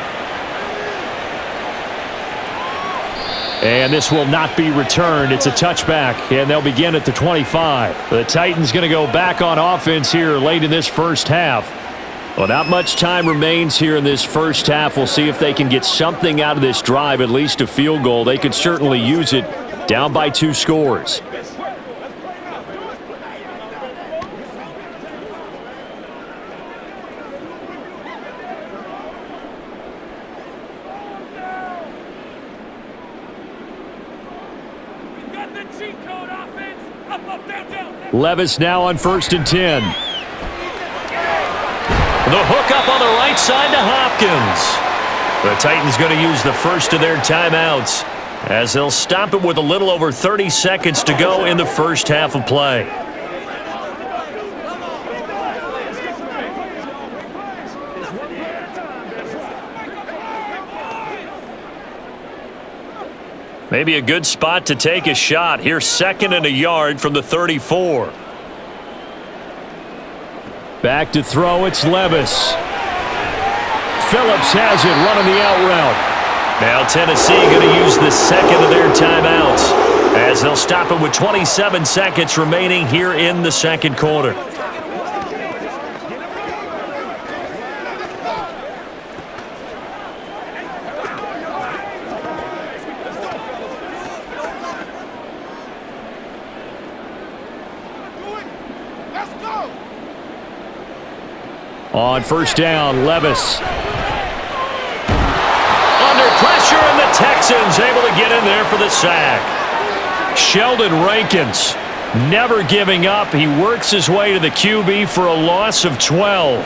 Speaker 2: And this will not be returned. It's a touchback, and they'll begin at the 25. The Titans going to go back on offense here late in this first half. Well, not much time remains here in this first half. We'll see if they can get something out of this drive, at least a field goal. They could certainly use it down by 2 scores. Levis now on 1st and 10. The hook up on the right side to Hopkins. The Titans going to use the first of their timeouts as they'll stop it with a little over 30 seconds to go in the first half of play. Maybe a good spot to take a shot. Here's 2nd and a yard from the 34. Back to throw, it's Levis. Phillips has it, running the out route. Now Tennessee going to use the second of their timeouts as they'll stop it with 27 seconds remaining here in the second quarter. On 1st down, Levis. Under pressure, and the Texans able to get in there for the sack. Sheldon Rankins never giving up. He works his way to the QB for a loss of 12.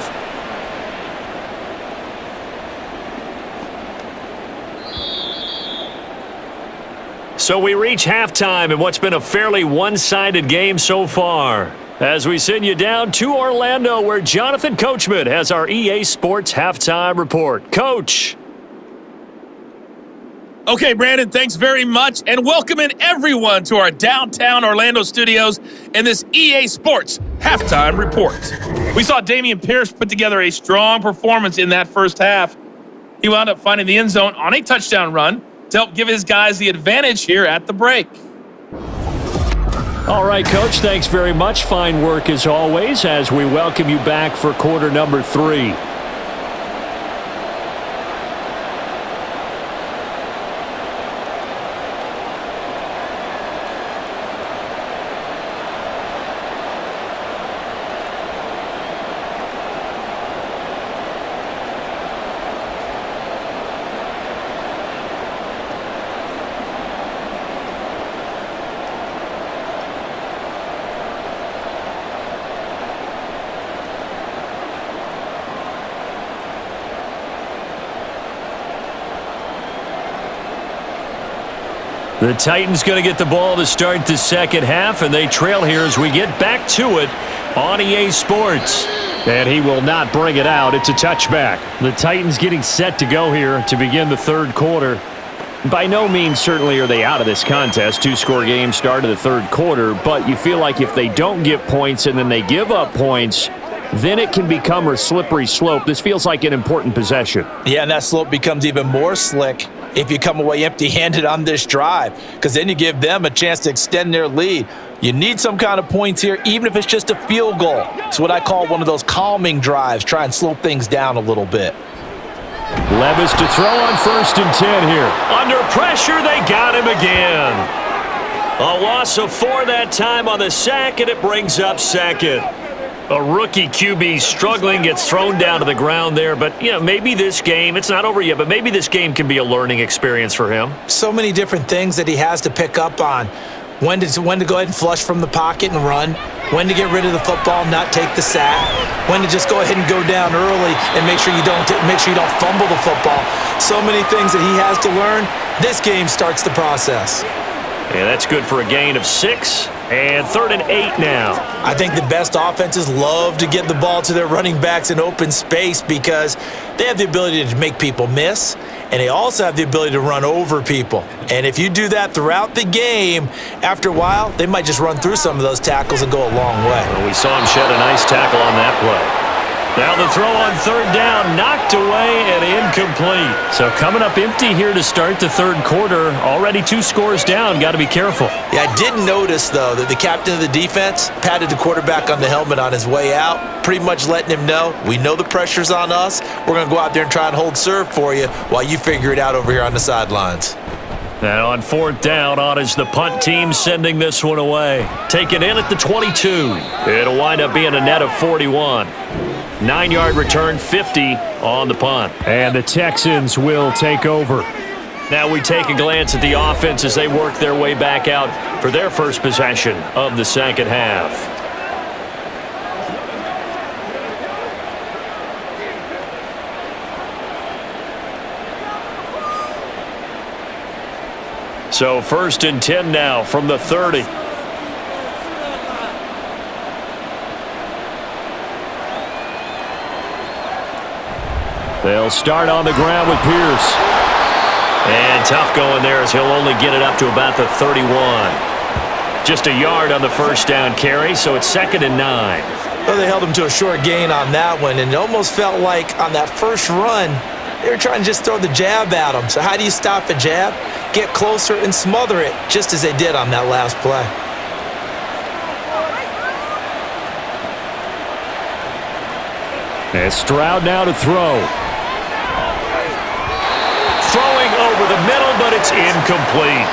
Speaker 2: So we reach halftime in what's been a fairly one-sided game so far, as we send you down to Orlando, where Jonathan Coachman has our EA Sports Halftime Report. Coach.
Speaker 6: Okay, Brandon, thanks very much, and welcoming everyone to our downtown Orlando studios in this EA Sports Halftime Report. We saw Dameon Pierce put together a strong performance in that first half. He wound up finding the end zone on a touchdown run to help give his guys the advantage here at the break.
Speaker 2: All right, Coach, thanks very much. Fine work as always as we welcome you back for quarter number 3. The Titans going to get the ball to start the second half, and they trail here as we get back to it on EA Sports. And he will not bring it out. It's a touchback. The Titans getting set to go here to begin the third quarter. By no means certainly are they out of this contest. 2-score game start of the third quarter, but you feel like if they don't get points and then they give up points, then it can become a slippery slope. This feels like an important possession.
Speaker 3: Yeah, and that slope becomes even more slick if you come away empty-handed on this drive, because then you give them a chance to extend their lead. You need some kind of points here, even if it's just a field goal. It's what I call one of those calming drives. Try and slow things down a little bit.
Speaker 2: Levis to throw on 1st and 10 here. Under pressure, they got him again. A loss of 4 that time on the sack, and it brings up second. A rookie QB struggling, gets thrown down to the ground there. But, maybe this game, it's not over yet, but maybe this game can be a learning experience for him.
Speaker 5: So many different things that he has to pick up on. When to go ahead and flush from the pocket and run. When to get rid of the football, not take the sack. When to just go ahead and go down early and make sure you don't fumble the football. So many things that he has to learn. This game starts the process.
Speaker 2: And that's good for a gain of 6. And 3rd and 8 now.
Speaker 5: I think the best offenses love to get the ball to their running backs in open space because they have the ability to make people miss, and they also have the ability to run over people. And if you do that throughout the game, after a while, they might just run through some of those tackles and go a long way.
Speaker 2: Well, we saw him shed a nice tackle on that play. Now the throw on 3rd down, knocked away and incomplete. So coming up empty here to start the 3rd quarter. Already 2 scores down. Got to be careful.
Speaker 5: Yeah, I did notice, though, that the captain of the defense patted the quarterback on the helmet on his way out, pretty much letting him know, we know the pressure's on us. We're going to go out there and try and hold serve for you while you figure it out over here on the sidelines.
Speaker 2: Now on 4th down, on is the punt team sending this one away. Taken in at the 22. It'll wind up being a net of 41. 9-yard return, 50 on the punt.
Speaker 7: And the Texans will take over.
Speaker 2: Now we take a glance at the offense as they work their way back out for their first possession of the second half. So 1st and 10 now from the 30. They'll start on the ground with Pierce. And tough going there as he'll only get it up to about the 31. Just a yard on the first down carry, so it's 2nd and 9.
Speaker 5: Well, they held him to a short gain on that one, and it almost felt like on that first run, they were trying to just throw the jab at him. So how do you stop a jab? Get closer and smother it, just as they did on that last play.
Speaker 7: And Stroud now to throw.
Speaker 2: Throwing over the middle, but it's incomplete.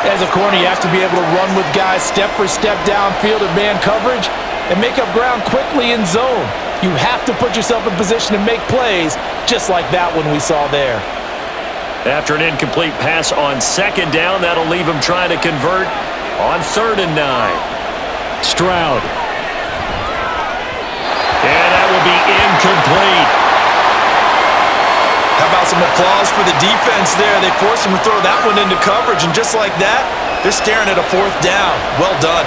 Speaker 3: As a corner, you have to be able to run with guys step for step downfield in man coverage and make up ground quickly in zone. You have to put yourself in position to make plays, just like that one we saw there.
Speaker 2: After an incomplete pass on 2nd down, that'll leave him trying to convert on 3rd and 9.
Speaker 7: Stroud.
Speaker 2: And that will be incomplete.
Speaker 5: How about some applause for the defense there? They forced him to throw that one into coverage, and just like that, they're staring at a 4th down. Well done.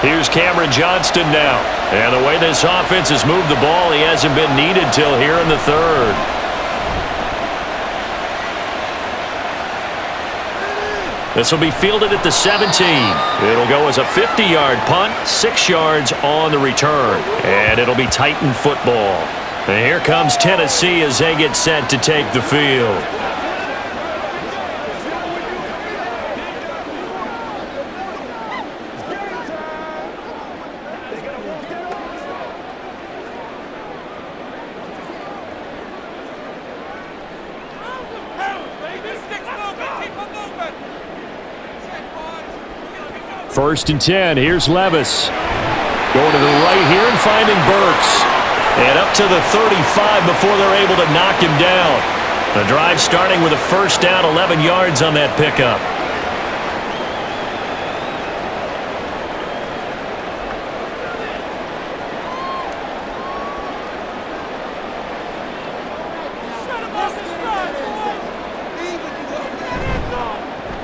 Speaker 2: Here's Cameron Johnston now. And the way this offense has moved the ball, he hasn't been needed till here in the 3rd. This will be fielded at the 17. It'll go as a 50-yard punt, 6 yards on the return. And it'll be Titan football. And here comes Tennessee as they get set to take the field.
Speaker 7: First and 10. Here's Levis. Going to the right here and finding Burks.
Speaker 2: And up to the 35 before they're able to knock him down. The drive starting with a first down, 11 yards on that pickup.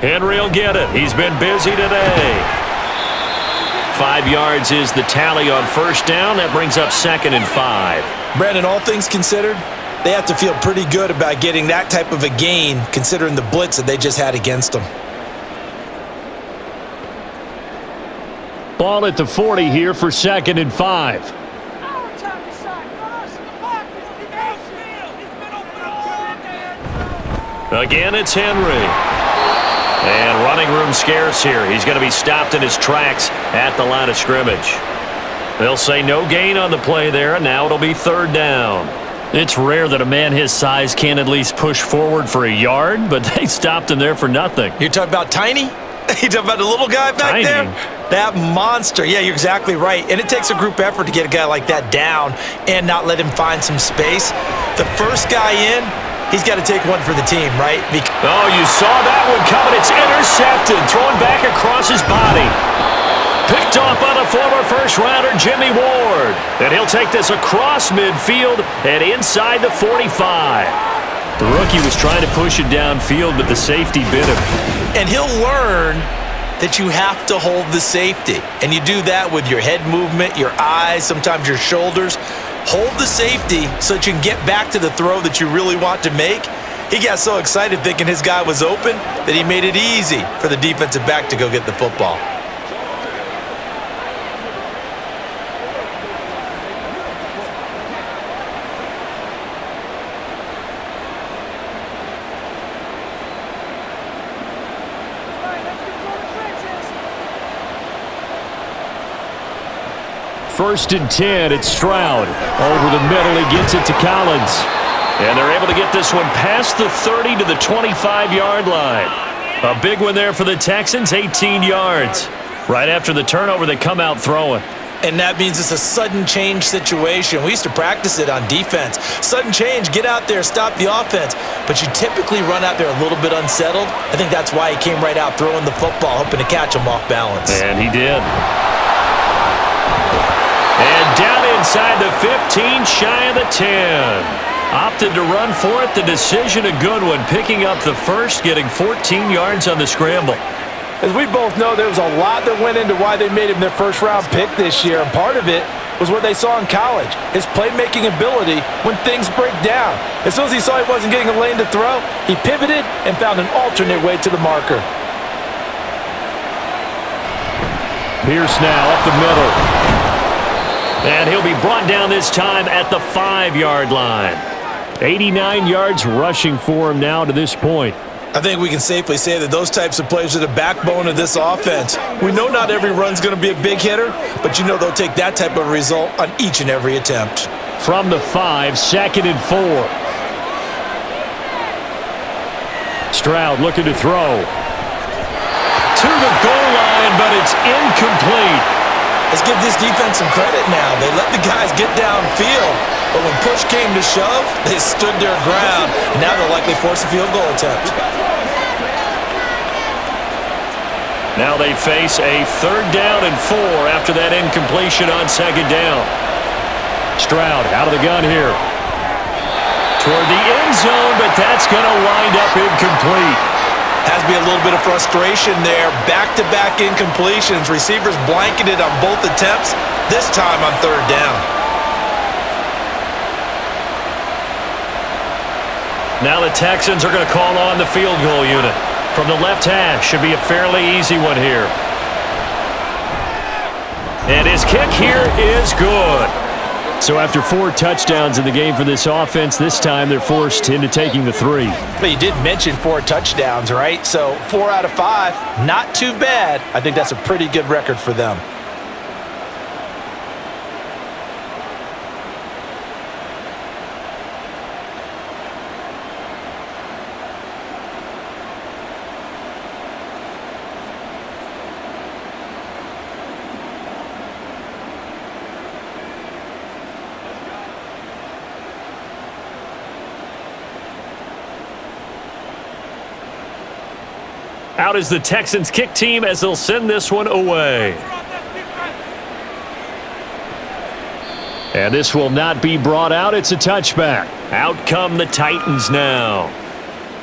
Speaker 2: Henry will get it. He's been busy today. 5 yards is the tally on first down. That brings up 2nd and 5.
Speaker 5: Brandon, all things considered, they have to feel pretty good about getting that type of a gain considering the blitz that they just had against them.
Speaker 7: Ball at the 40 here for 2nd and 5.
Speaker 2: Again, it's Henry. And running room scarce here. He's going to be stopped in his tracks at the line of scrimmage. They'll say no gain on the play there, and now it'll be 3rd down. It's rare that a man his size can't at least push forward for a yard, but they stopped him there for nothing.
Speaker 5: You're talking about Tiny? You talking about the little guy back
Speaker 2: Tiny.
Speaker 5: there? That monster. Yeah, you're exactly right. And it takes a group effort to get a guy like that down and not let him find some space. The first guy in, he's got to take one for the team, right?
Speaker 2: Oh, you saw that one coming. It's intercepted. Thrown back across his body. Picked off by the former first-rounder, Jimmy Ward. And he'll take this across midfield and inside the 45. The rookie was trying to push it downfield, but the safety bit him.
Speaker 5: And he'll learn that you have to hold the safety. And you do that with your head movement, your eyes, sometimes your shoulders. Hold the safety so that you can get back to the throw that you really want to make. He got so excited thinking his guy was open that he made it easy for the defensive back to go get the football.
Speaker 7: First and 10, it's Stroud. Over the middle, he gets it to Collins.
Speaker 2: And they're able to get this one past the 30 to the 25-yard line. A big one there for the Texans, 18 yards. Right after the turnover, they come out throwing.
Speaker 5: And that means it's a sudden change situation. We used to practice it on defense. Sudden change, get out there, stop the offense. But you typically run out there a little bit unsettled. I think that's why he came right out throwing the football, hoping to catch him off balance.
Speaker 2: And he did. And down inside the 15, shy of the 10. Opted to run for it. The decision a good one. Picking up the first, getting 14 yards on the scramble.
Speaker 3: As we both know, there was a lot that went into why they made him their first-round pick this year, and part of it was what they saw in college, his playmaking ability when things break down. As soon as he saw he wasn't getting a lane to throw, he pivoted and found an alternate way to the marker.
Speaker 7: Pierce now up the middle.
Speaker 2: And he'll be brought down this time at the 5-yard line.
Speaker 7: 89 yards rushing for him now to this point.
Speaker 5: I think we can safely say that those types of plays are the backbone of this offense. We know not every run's going to be a big hitter, but you know they'll take that type of result on each and every attempt.
Speaker 7: From the 5, 2nd and 4. Stroud looking to throw.
Speaker 2: To the goal line, but it's incomplete.
Speaker 5: Let's give this defense some credit now. They let the guys get downfield, but when push came to shove, they stood their ground. And now they'll likely force a field goal attempt.
Speaker 2: Now they face a 3rd down and 4 after that incompletion on 2nd down.
Speaker 7: Stroud out of the gun here.
Speaker 2: Toward the end zone, but that's going to wind up incomplete.
Speaker 5: Has to be a little bit of frustration there. Back-to-back incompletions. Receivers blanketed on both attempts, this time on 3rd down.
Speaker 2: Now the Texans are going to call on the field goal unit. From the left hash, should be a fairly easy one here. And his kick here is good.
Speaker 7: So after 4 touchdowns in the game for this offense, this time they're forced into taking the 3.
Speaker 3: But you did mention 4 touchdowns, right? So 4 out of 5, not too bad. I think that's a pretty good record for them.
Speaker 2: Out is the Texans kick team as they'll send this one away.
Speaker 7: And this will not be brought out. It's a touchback.
Speaker 2: Out come the Titans now.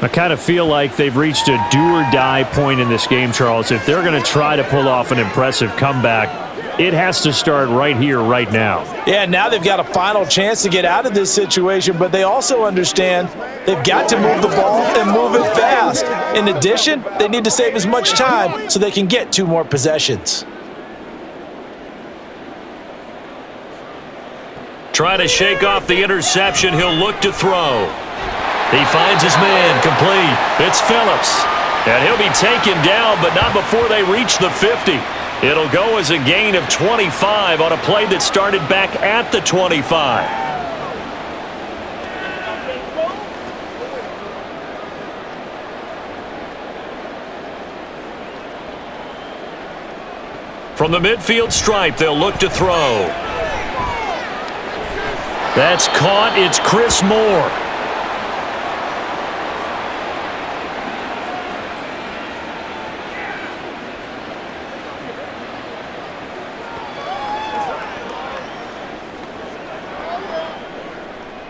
Speaker 7: I kind of feel like they've reached a do-or-die point in this game, Charles. If they're going to try to pull off an impressive comeback, it has to start right here, right now.
Speaker 3: Yeah, now they've got a final chance to get out of this situation, but they also understand they've got to move the ball and move it fast. In addition, they need to save as much time so they can get 2 more possessions.
Speaker 2: Try to shake off the interception. He'll look to throw. He finds his man, complete. It's Phillips. And he'll be taken down, but not before they reach the 50. It'll go as a gain of 25 on a play that started back at the 25. From the midfield stripe, they'll look to throw. That's caught. It's Chris Moore.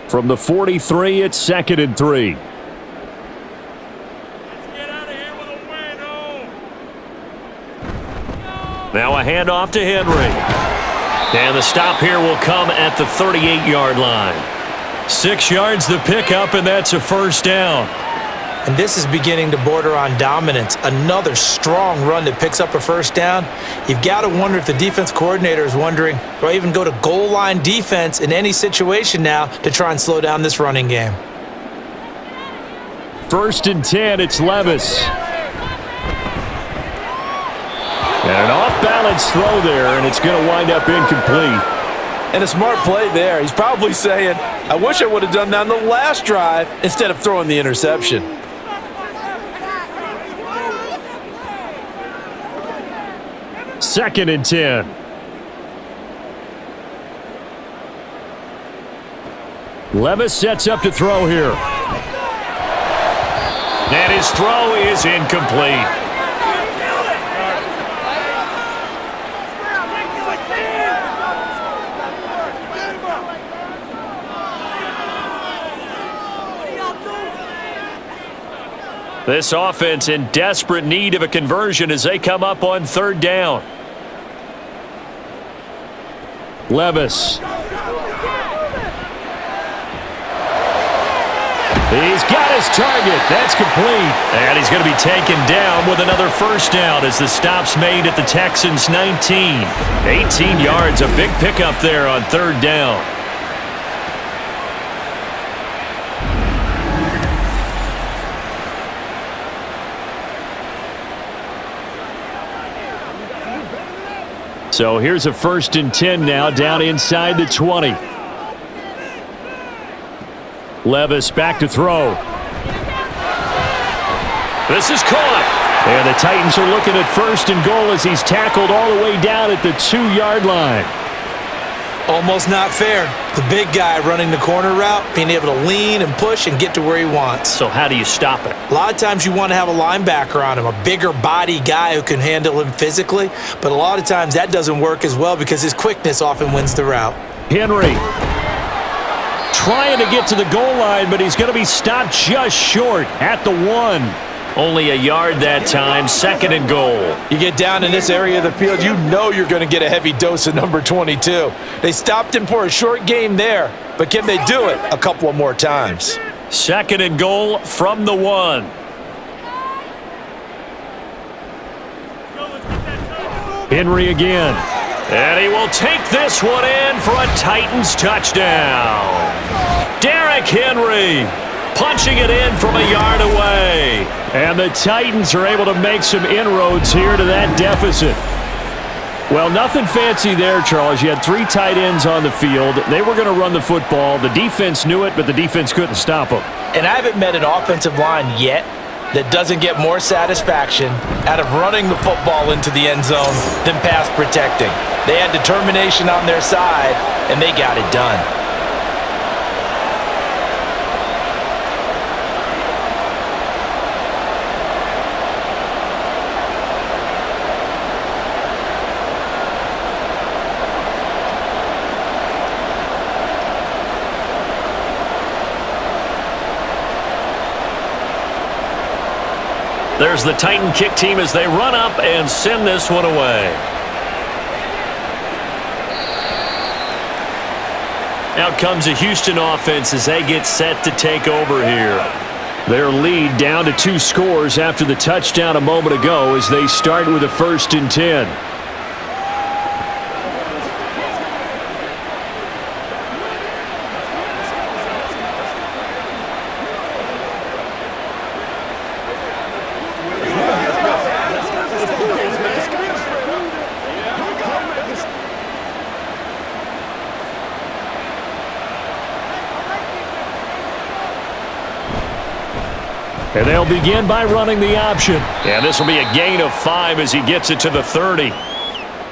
Speaker 2: From the 43, it's 2nd and 3. Now a handoff to Henry. And the stop here will come at the 38-yard line. 6 yards the pickup, and that's a first down.
Speaker 5: And this is beginning to border on dominance. Another strong run that picks up a first down. You've got to wonder if the defense coordinator is wondering, do I even go to goal line defense in any situation now to try and slow down this running game?
Speaker 2: 1st and 10, it's Levis. And an off-balance throw there, and it's going to wind up incomplete.
Speaker 3: And a smart play there. He's probably saying, I wish I would have done that on the last drive instead of throwing the interception.
Speaker 2: Second and 10. Levis sets up to throw here. And his throw is incomplete. This offense in desperate need of a conversion as they come up on 3rd down. Levis. He's got his target. That's complete. And he's going to be taken down with another first down as the stop's made at the Texans' 19. 18 yards, a big pickup there on 3rd down. So here's a 1st and 10 now down inside the 20. Levis back to throw. This is caught. And the Titans are looking at 1st and goal as he's tackled all the way down at the 2-yard line.
Speaker 5: Almost not fair. The big guy running the corner route, being able to lean and push and get to where he wants.
Speaker 2: So how do you stop it?
Speaker 5: A lot of times you want to have a linebacker on him, a bigger body guy who can handle him physically, but a lot of times that doesn't work as well because his quickness often wins the route.
Speaker 2: Henry trying to get to the goal line, but he's going to be stopped just short at the 1. Only a yard that time, 2nd and goal.
Speaker 3: You get down in this area of the field, you know you're going to get a heavy dose of number 22. They stopped him for a short game there, but can they do it a couple of more times?
Speaker 2: 2nd and goal from the 1. Henry again. And he will take this one in for a Titans touchdown. Derrick Henry punching it in from a yard away. And the Titans are able to make some inroads here to that deficit. Well, nothing fancy there, Charles. You had 3 tight ends on the field. They were going to run the football. The defense knew it, but the defense couldn't stop them.
Speaker 5: And I haven't met an offensive line yet that doesn't get more satisfaction out of running the football into the end zone than pass protecting. They had determination on their side, and they got it done.
Speaker 2: There's the Titan kick team as they run up and send this one away. Out comes the Houston offense as they get set to take over here. Their lead down to 2 scores after the touchdown a moment ago as they start with a 1st and 10. And they'll begin by running the option. And this will be a gain of 5 as he gets it to the 30.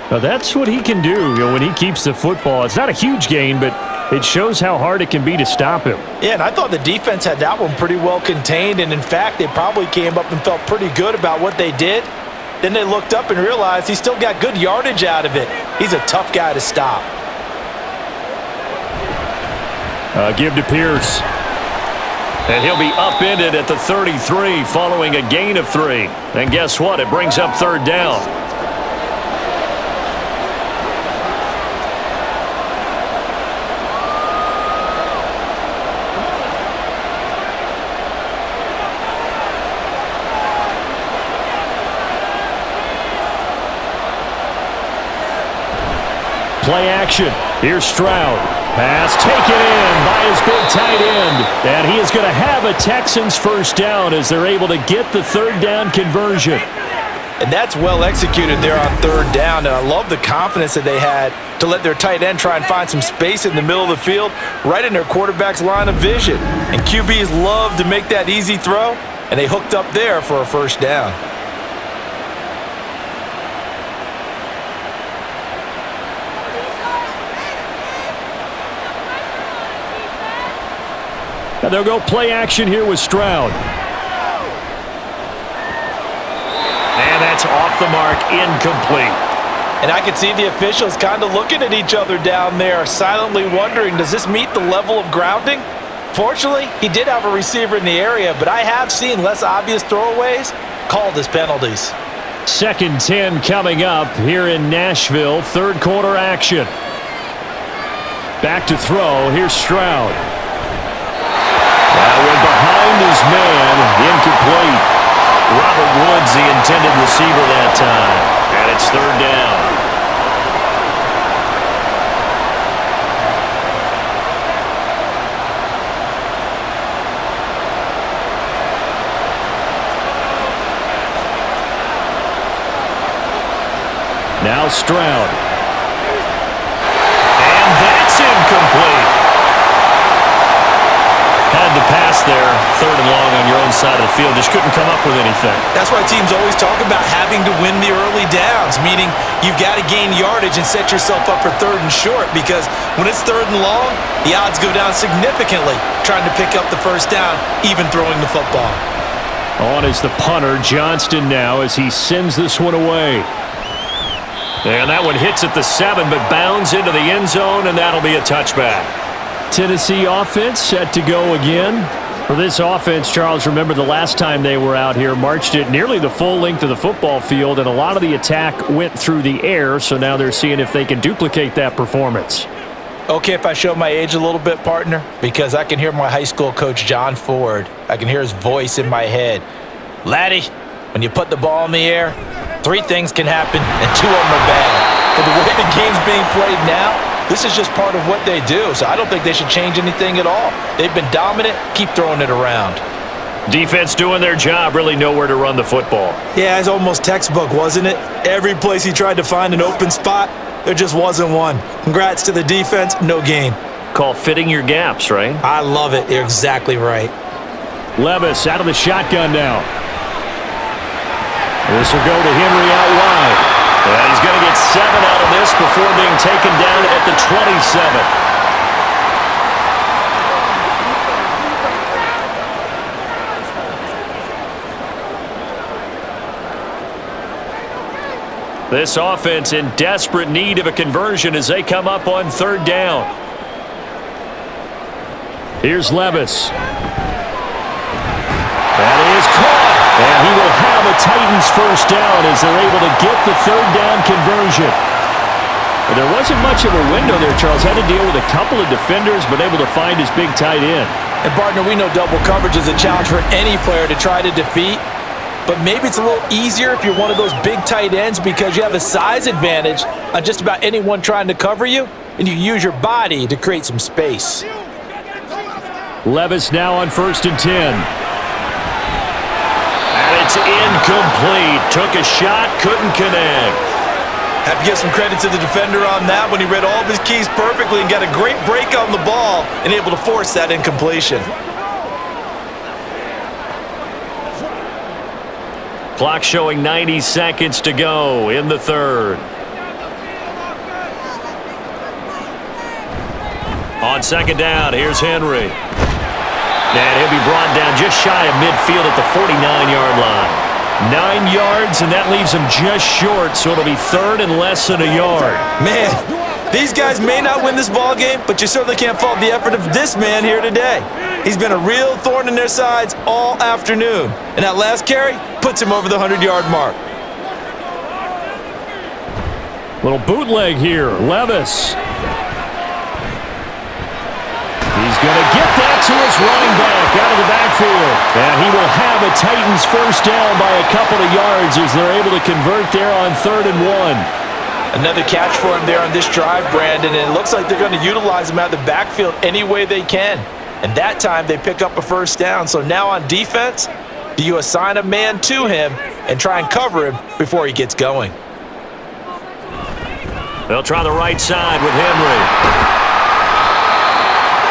Speaker 7: Now, that's what he can do, when he keeps the football. It's not a huge gain, but it shows how hard it can be to stop him.
Speaker 3: Yeah, and I thought the defense had that one pretty well contained, and in fact, they probably came up and felt pretty good about what they did. Then they looked up and realized he still got good yardage out of it. He's a tough guy to stop.
Speaker 7: Give to Pierce. And he'll be upended at the 33 following a gain of 3. And guess what? It brings up 3rd down. Play action. Here's Stroud. Pass taken in by his big tight end. And he is going to have a Texans first down as they're able to get the 3rd down conversion.
Speaker 3: And that's well executed there on 3rd down. And I love the confidence that they had to let their tight end try and find some space in the middle of the field, right in their quarterback's line of vision. And QBs love to make that easy throw, and they hooked up there for a first down.
Speaker 7: And they'll go play action here with Stroud. And that's off the mark, incomplete.
Speaker 3: And I can see the officials kind of looking at each other down there, silently wondering, does this meet the level of grounding? Fortunately, he did have a receiver in the area, but I have seen less obvious throwaways called as penalties.
Speaker 7: 2nd 10 coming up here in Nashville. 3rd quarter action. Back to throw. Here's Stroud. That went behind his man. Incomplete. Robert Woods, the intended receiver that time. And it's 3rd down. Now Stroud. And that's incomplete. Had the pass there, 3rd and long on your own side of the field. Just couldn't come up with anything.
Speaker 3: That's why teams always talk about having to win the early downs, meaning you've got to gain yardage and set yourself up for 3rd and short, because when it's 3rd and long, the odds go down significantly trying to pick up the first down, even throwing the football.
Speaker 7: On is the punter, Johnston now, as he sends this one away. And that one hits at the 7, but bounds into the end zone, and that'll be a touchback. Tennessee offense set to go again. For this offense, Charles, remember the last time they were out here, marched it nearly the full length of the football field, and a lot of the attack went through the air, so now they're seeing if they can duplicate that performance.
Speaker 3: Okay, if I show my age a little bit, partner, because I can hear my high school coach, John Ford. I can hear his voice in my head. Laddie, when you put the ball in the air, 3 things can happen, and 2 of them are bad. But the way the game's being played now, this is just part of what they do, so I don't think they should change anything at all. They've been dominant. Keep throwing it around.
Speaker 7: Defense doing their job, really nowhere to run the football.
Speaker 3: Yeah, it's almost textbook, wasn't it? Every place he tried to find an open spot, there just wasn't one. Congrats to the defense, no gain.
Speaker 7: Call fitting your gaps, right?
Speaker 3: I love it. You're exactly right.
Speaker 7: Levis out of the shotgun now. This will go to Henry out wide. And he's going to get 7 out of this before being taken down at the 27. This offense in desperate need of a conversion as they come up on 3rd down. Here's Levis. That is caught. And he will have a Titans first down as they're able to get the 3rd down conversion. But there wasn't much of a window there, Charles. Had to deal with a couple of defenders, but able to find his big tight end.
Speaker 3: And, partner, we know double coverage is a challenge for any player to try to defeat. But maybe it's a little easier if you're one of those big tight ends because you have a size advantage on just about anyone trying to cover you, and you use your body to create some space.
Speaker 7: Levis now on 1st and 10. It's incomplete. Took a shot, couldn't connect.
Speaker 3: Have to give some credit to the defender on that when he read all of his keys perfectly and got a great break on the ball and able to force that incompletion.
Speaker 7: Clock showing 90 seconds to go in the 3rd.
Speaker 2: On second down, here's Henry. And he'll be brought down just shy of midfield at the 49-yard line. 9 yards, and that leaves him just short, so it'll be third and less than a yard.
Speaker 5: Man, these guys may not win this ball game, but you certainly can't fault the effort of this man here today. He's been a real thorn in their sides all afternoon, and that last carry puts him over the 100-yard mark.
Speaker 7: Little bootleg here. Levis. He's going to get that to his running back out of the backfield. And he will have a Titans first down by a couple of yards as they're able to convert there on 3rd and 1.
Speaker 3: Another catch for him there on this drive, Brandon, and it looks like they're going to utilize him out of the backfield any way they can. And that time they pick up a first down. So now on defense, do you assign a man to him and try and cover him before he gets going?
Speaker 2: They'll try the right side with Henry.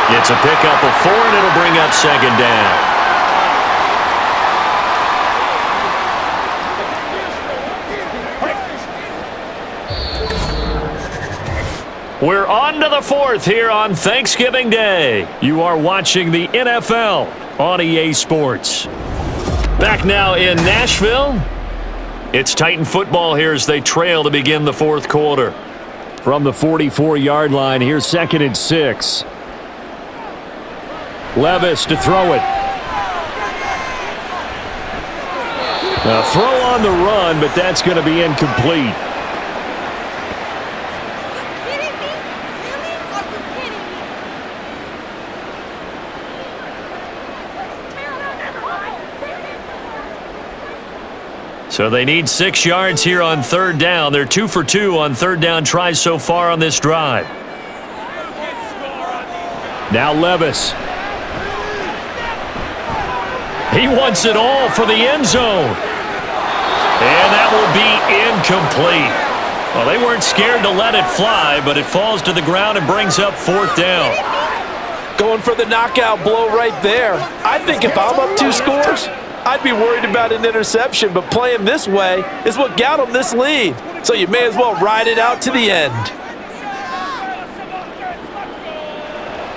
Speaker 2: It's a pickup of 4, and it'll bring up second down. We're on to the 4th here on Thanksgiving Day. You are watching the NFL on EA Sports. Back now in Nashville. It's Titan football here as they trail to begin the 4th quarter.
Speaker 7: From the 44-yard line, here's 2nd and 6. Levis to throw it. A throw on the run, but that's going to be incomplete.
Speaker 2: So they need 6 yards here on 3rd down. They're 2 for 2 on 3rd down tries so far on this drive.
Speaker 7: Now Levis.
Speaker 2: He wants it all for the end zone. And that will be incomplete. Well, they weren't scared to let it fly, but it falls to the ground and brings up 4th down.
Speaker 3: Going for the knockout blow right there. I think if I'm up 2 scores, I'd be worried about an interception, but playing this way is what got him this lead. So you may as well ride it out to the end.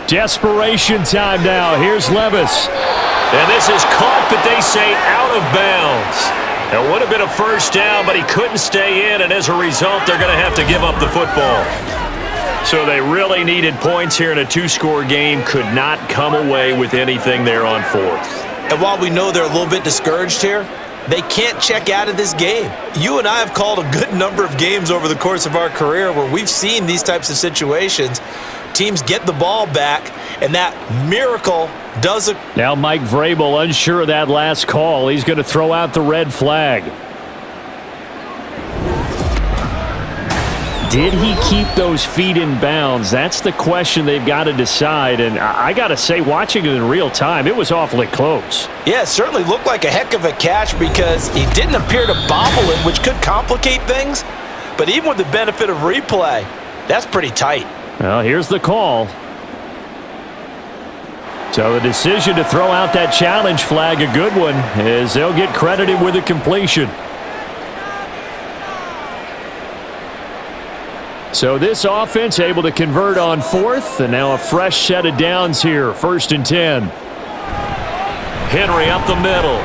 Speaker 7: Desperation time now. Here's Levis.
Speaker 2: And this is caught, but they say out of bounds. It would have been a first down, but he couldn't stay in, and as a result, they're going to have to give up the football. So they really needed points here in a 2-score game. Could not come away with anything there on 4th.
Speaker 5: And while we know they're a little bit discouraged here, they can't check out of this game. You and I have called a good number of games over the course of our career where we've seen these types of situations. Teams get the ball back, and that miracle does it.
Speaker 7: Now Mike Vrabel unsure of that last call. He's going to throw out the red flag. Did he keep those feet in bounds? That's the question they've got to decide. And I got to say, watching it in real time, it was awfully close.
Speaker 5: Yeah, it certainly looked like a heck of a catch because he didn't appear to bobble it, which could complicate things. But even with the benefit of replay, that's pretty tight.
Speaker 7: Well, here's the call. So the decision to throw out that challenge flag, a good one, as they'll get credited with a completion. So this offense able to convert on 4th, and now a fresh set of downs here, 1st and 10.
Speaker 2: Henry up the middle.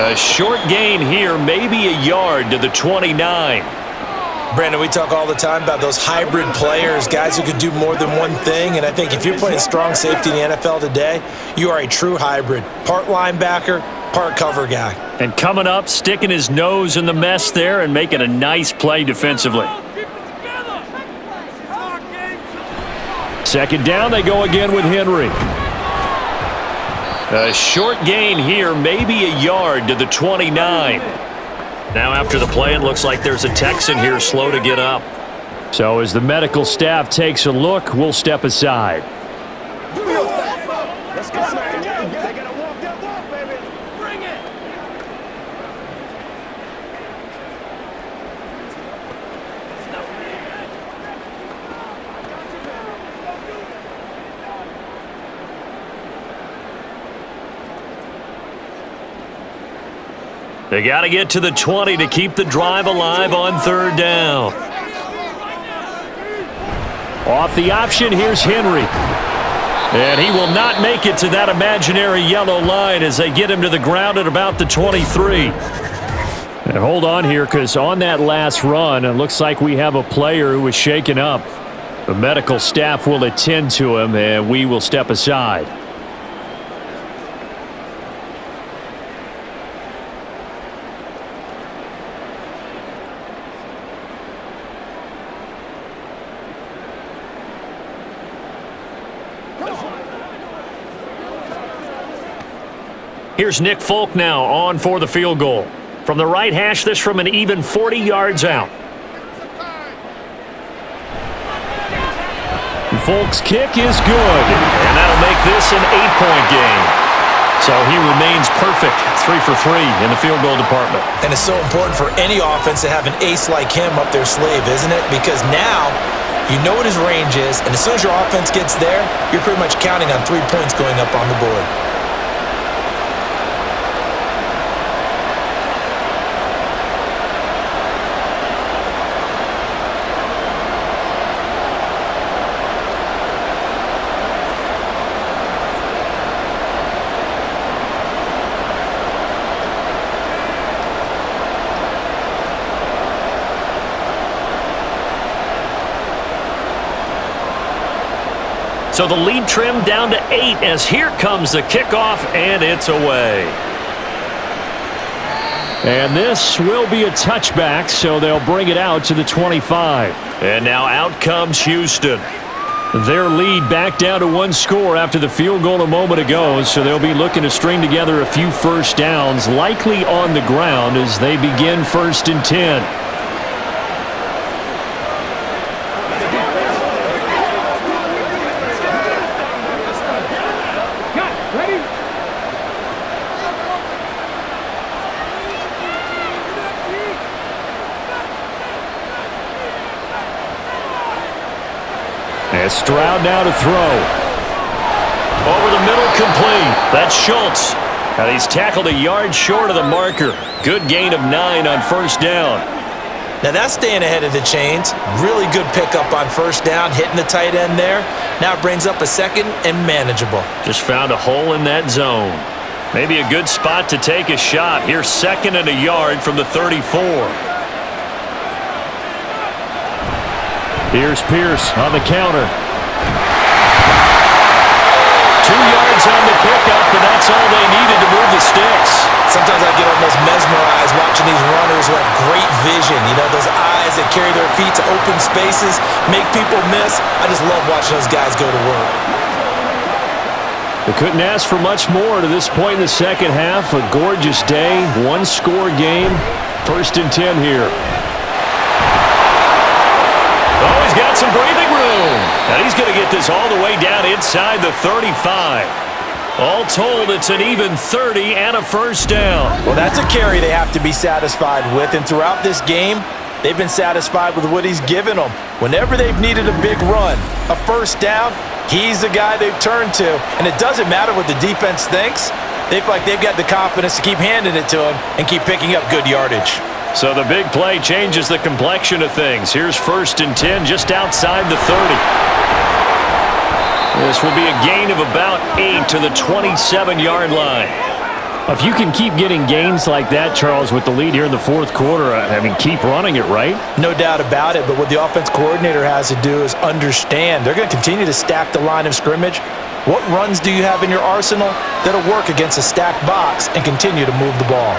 Speaker 2: A short gain here, maybe a yard to the 29.
Speaker 5: Brandon, we talk all the time about those hybrid players, guys who can do more than one thing, and I think if you're playing strong safety in the NFL today, you are a true hybrid. Part linebacker, part cover guy.
Speaker 2: And coming up, sticking his nose in the mess there and making a nice play defensively.
Speaker 7: 2nd down, they go again with Henry.
Speaker 2: A short gain here, maybe a yard to the 29. Now after the play, it looks like there's a Texan here slow to get up.
Speaker 7: So as the medical staff takes a look, we'll step aside.
Speaker 4: Let's go, man. They gotta walk that walk, baby. Bring it.
Speaker 2: They got to get to the 20 to keep the drive alive on 3rd down.
Speaker 7: Off the option, here's Henry. And he will not make it to that imaginary yellow line as they get him to the ground at about the 23. And hold on here, because on that last run, it looks like we have a player who was shaken up. The medical staff will attend to him, and we will step aside. Here's Nick Folk now on for the field goal. From the right hash, this from an even 40 yards out. Folk's kick is good, and that'll make this an 8-point game. So he remains perfect, 3 for 3 in the field goal department.
Speaker 5: And it's so important for any offense to have an ace like him up their sleeve, isn't it? Because now you know what his range is, and as soon as your offense gets there, you're pretty much counting on 3 points going up on the board.
Speaker 7: So the lead trimmed down to 8 as here comes the kickoff, and it's away. And this will be a touchback, so they'll bring it out to the 25. And now out comes Houston. Their lead back down to 1 score after the field goal a moment ago, so they'll be looking to string together a few first downs, likely on the ground as they begin 1st and 10. Stroud now to throw. Over the middle, complete. That's Schultz. And he's tackled a yard short of the marker. Good gain of 9 on 1st down.
Speaker 5: Now that's staying ahead of the chains. Really good pickup on 1st down, hitting the tight end there. Now it brings up a 2nd and manageable.
Speaker 7: Just found a hole in that zone. Maybe a good spot to take a shot. Here's 2nd and a yard from the 34. Here's Pierce on the counter. 2 yards on the pickup, and that's all they needed to move the sticks.
Speaker 5: Sometimes I get almost mesmerized watching these runners who have great vision. You know, those eyes that carry their feet to open spaces, make people miss. I just love watching those guys go to work.
Speaker 7: They couldn't ask for much more to this point in the second half. A gorgeous day, 1-score game. 1st and 10 here. Oh, he's got some breathing room. And he's going to get this all the way down inside the 35. All told, it's an even 30 and a 1st down.
Speaker 3: Well, that's a carry they have to be satisfied with. And throughout this game, they've been satisfied with what he's given them. Whenever they've needed a big run, a 1st down, he's the guy they've turned to. And it doesn't matter what the defense thinks. They feel like they've got the confidence to keep handing it to him and keep picking up good yardage.
Speaker 7: So the big play changes the complexion of things. Here's 1st and 10 just outside the 30. This will be a gain of about 8 to the 27-yard line. If you can keep getting gains like that, Charles, with the lead here in the 4th quarter, I mean, keep running it, right?
Speaker 3: No doubt about it, but what the offense coordinator has to do is understand. They're going to continue to stack the line of scrimmage. What runs do you have in your arsenal that'll work against a stacked box and continue to move the ball?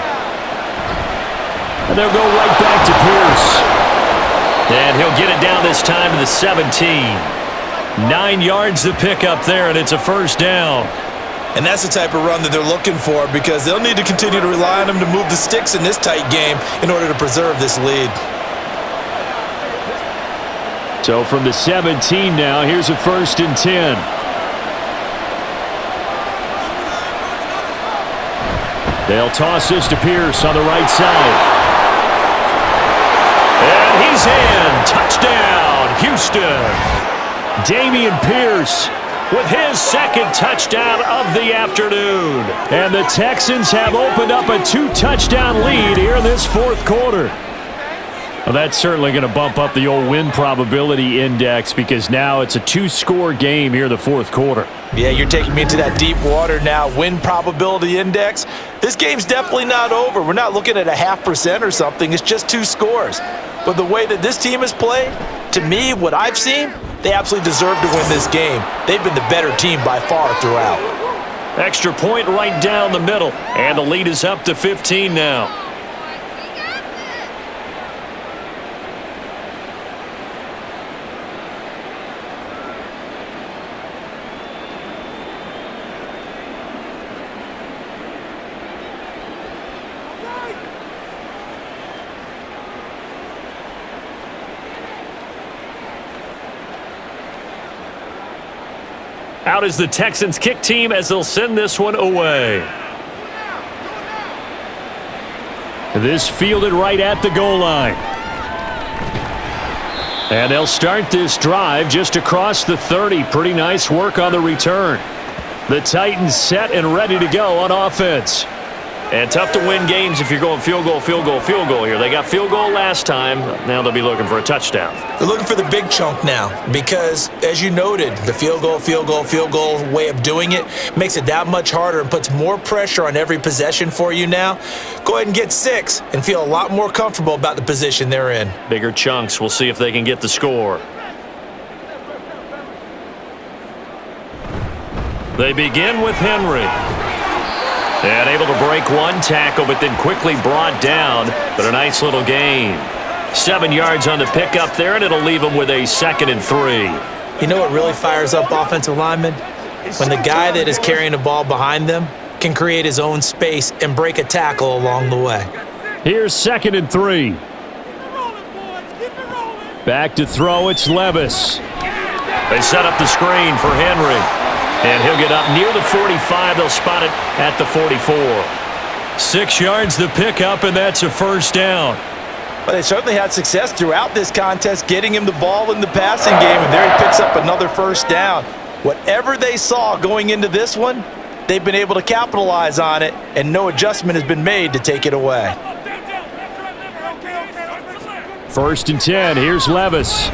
Speaker 7: And they'll go right back to Pierce. And he'll get it down this time to the 17. 9 yards to pick up there, and it's a 1st down.
Speaker 5: And that's the type of run that they're looking for because they'll need to continue to rely on him to move the sticks in this tight game in order to preserve this lead.
Speaker 7: So from the 17 now, here's a 1st and 10. They'll toss this to Pierce on the right side. And he's in. Touchdown, Houston. Dameon Pierce with his 2nd touchdown of the afternoon. And the Texans have opened up a 2-touchdown lead here in this 4th quarter. Well, that's certainly going to bump up the old win probability index because now it's a 2-score game here in the fourth quarter.
Speaker 5: Yeah, you're taking me into that deep water now. Win probability index. This game's definitely not over. We're not looking at a 0.5% or something. It's just 2 scores. But the way that this team has played, to me, what I've seen, they absolutely deserve to win this game. They've been the better team by far throughout.
Speaker 7: Extra point right down the middle. And the lead is up to 15 now. Out is the Texans kick team as they'll send this one away. This fielded right at the goal line. And they'll start this drive just across the 30. Pretty nice work on the return. The Titans set and ready to go on offense. And tough to win games if you're going field goal, field goal, field goal here. They got field goal last time. Now they'll be looking for a touchdown.
Speaker 5: They're looking for the big chunk now because, as you noted, the field goal, field goal, field goal way of doing it makes it that much harder and puts more pressure on every possession for you now. Go ahead and get 6 and feel a lot more comfortable about the position they're in.
Speaker 7: Bigger chunks. We'll see if they can get the score. They begin with Henry. And able to break one tackle, but then quickly brought down. But a nice little gain. 7 yards on the pickup there, and it'll leave them with a 2nd and 3.
Speaker 5: You know what really fires up offensive linemen? When the guy that is carrying the ball behind them can create his own space and break a tackle along the way.
Speaker 7: Here's 2nd and 3. Back to throw, it's Levis. They set up the screen for Henry. And he'll get up near the 45. They'll spot it at the 44. 6 yards the pickup, and that's a first down.
Speaker 5: Well, they certainly had success throughout this contest, getting him the ball in the passing game, and there he picks up another first down. Whatever they saw going into this one, they've been able to capitalize on it, and no adjustment has been made to take it away.
Speaker 7: 1st and 10. Here's Levis.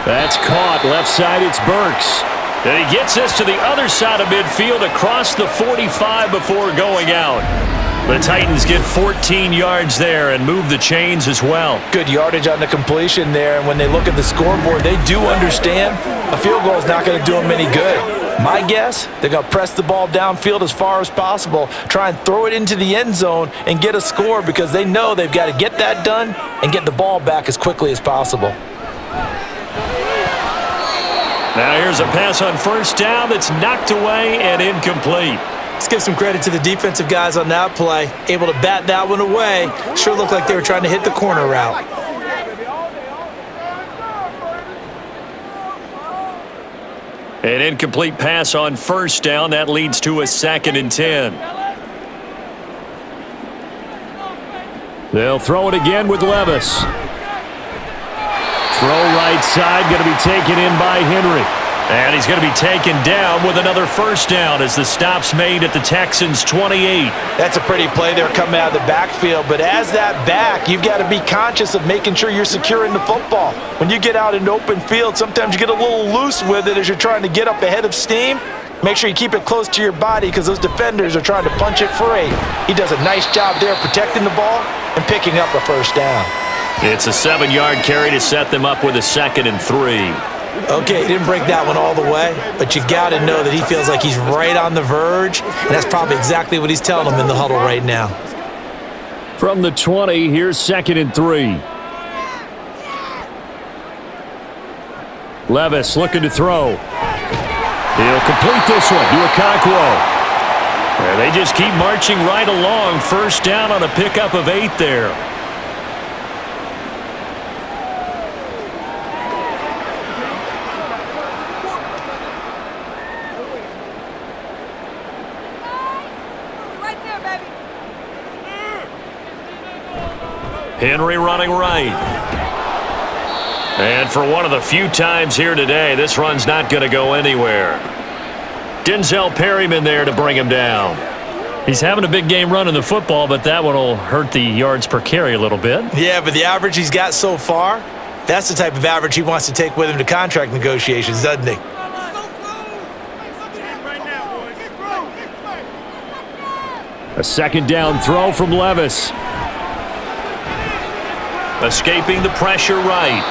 Speaker 7: That's caught. Left side, it's Burks. And he gets this to the other side of midfield across the 45 before going out. The Titans get 14 yards there and move the chains as well.
Speaker 5: Good yardage on the completion there, and when they look at the scoreboard, they do understand a field goal is not going to do them any good. My guess, they're going to press the ball downfield as far as possible, try and throw it into the end zone and get a score because they know they've got to get that done and get the ball back as quickly as possible.
Speaker 7: Now here's a pass on first down that's knocked away and incomplete.
Speaker 5: Let's give some credit to the defensive guys on that play. Able to bat that one away. Sure looked like they were trying to hit the corner route.
Speaker 7: An incomplete pass on first down. That leads to a 2nd and 10. They'll throw it again with Levis. Throw right side, going to be taken in by Henry. And he's going to be taken down with another first down as the stop's made at the Texans' 28.
Speaker 5: That's a pretty play there coming out of the backfield. But as that back, you've got to be conscious of making sure you're securing the football. When you get out in open field, sometimes you get a little loose with it as you're trying to get up ahead of steam. Make sure you keep it close to your body because those defenders are trying to punch it free. He does a nice job there protecting the ball and picking up a first down.
Speaker 7: It's a 7-yard carry to set them up with a 2nd and 3.
Speaker 5: Okay, he didn't break that one all the way, but you got to know that he feels like he's right on the verge, and that's probably exactly what he's telling them in the huddle right now.
Speaker 7: From the 20, here's 2nd and 3. Levis looking to throw. He'll complete this one to Okonkwo. And they just keep marching right along. First down on a pickup of 8 there. Henry running right. And for one of the few times here today, this run's not going to go anywhere. Denzel Perryman there to bring him down.
Speaker 2: He's having a big game running the football, but that one will hurt the yards per carry a little bit.
Speaker 5: Yeah, but the average he's got so far, that's the type of average he wants to take with him to contract negotiations, doesn't he?
Speaker 7: A second down throw from Levis.
Speaker 2: Escaping the pressure right.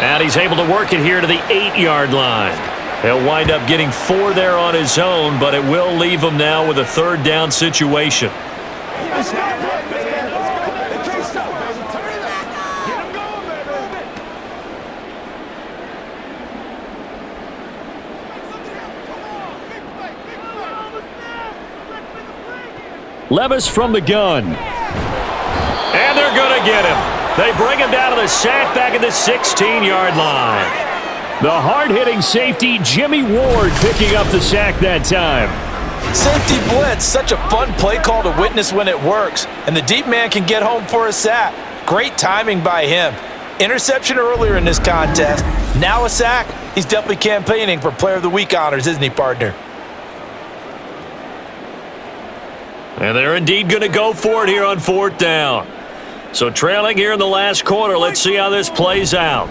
Speaker 2: And he's able to work it here to the 8-yard line. He'll wind up getting 4 there on his own, but it will leave him now with a third down situation.
Speaker 7: Levis from the gun.
Speaker 2: And they're going to get him. They bring him down to the sack back at the 16-yard line.
Speaker 7: The hard-hitting safety, Jimmy Ward, picking up the sack that time.
Speaker 5: Safety blitz, such a fun play call to witness when it works. And the deep man can get home for a sack. Great timing by him. Interception earlier in this contest. Now a sack. He's definitely campaigning for Player of the Week honors, isn't he, partner?
Speaker 2: And they're indeed going to go for it here on 4th down. So trailing here in the last quarter, let's see how this plays out.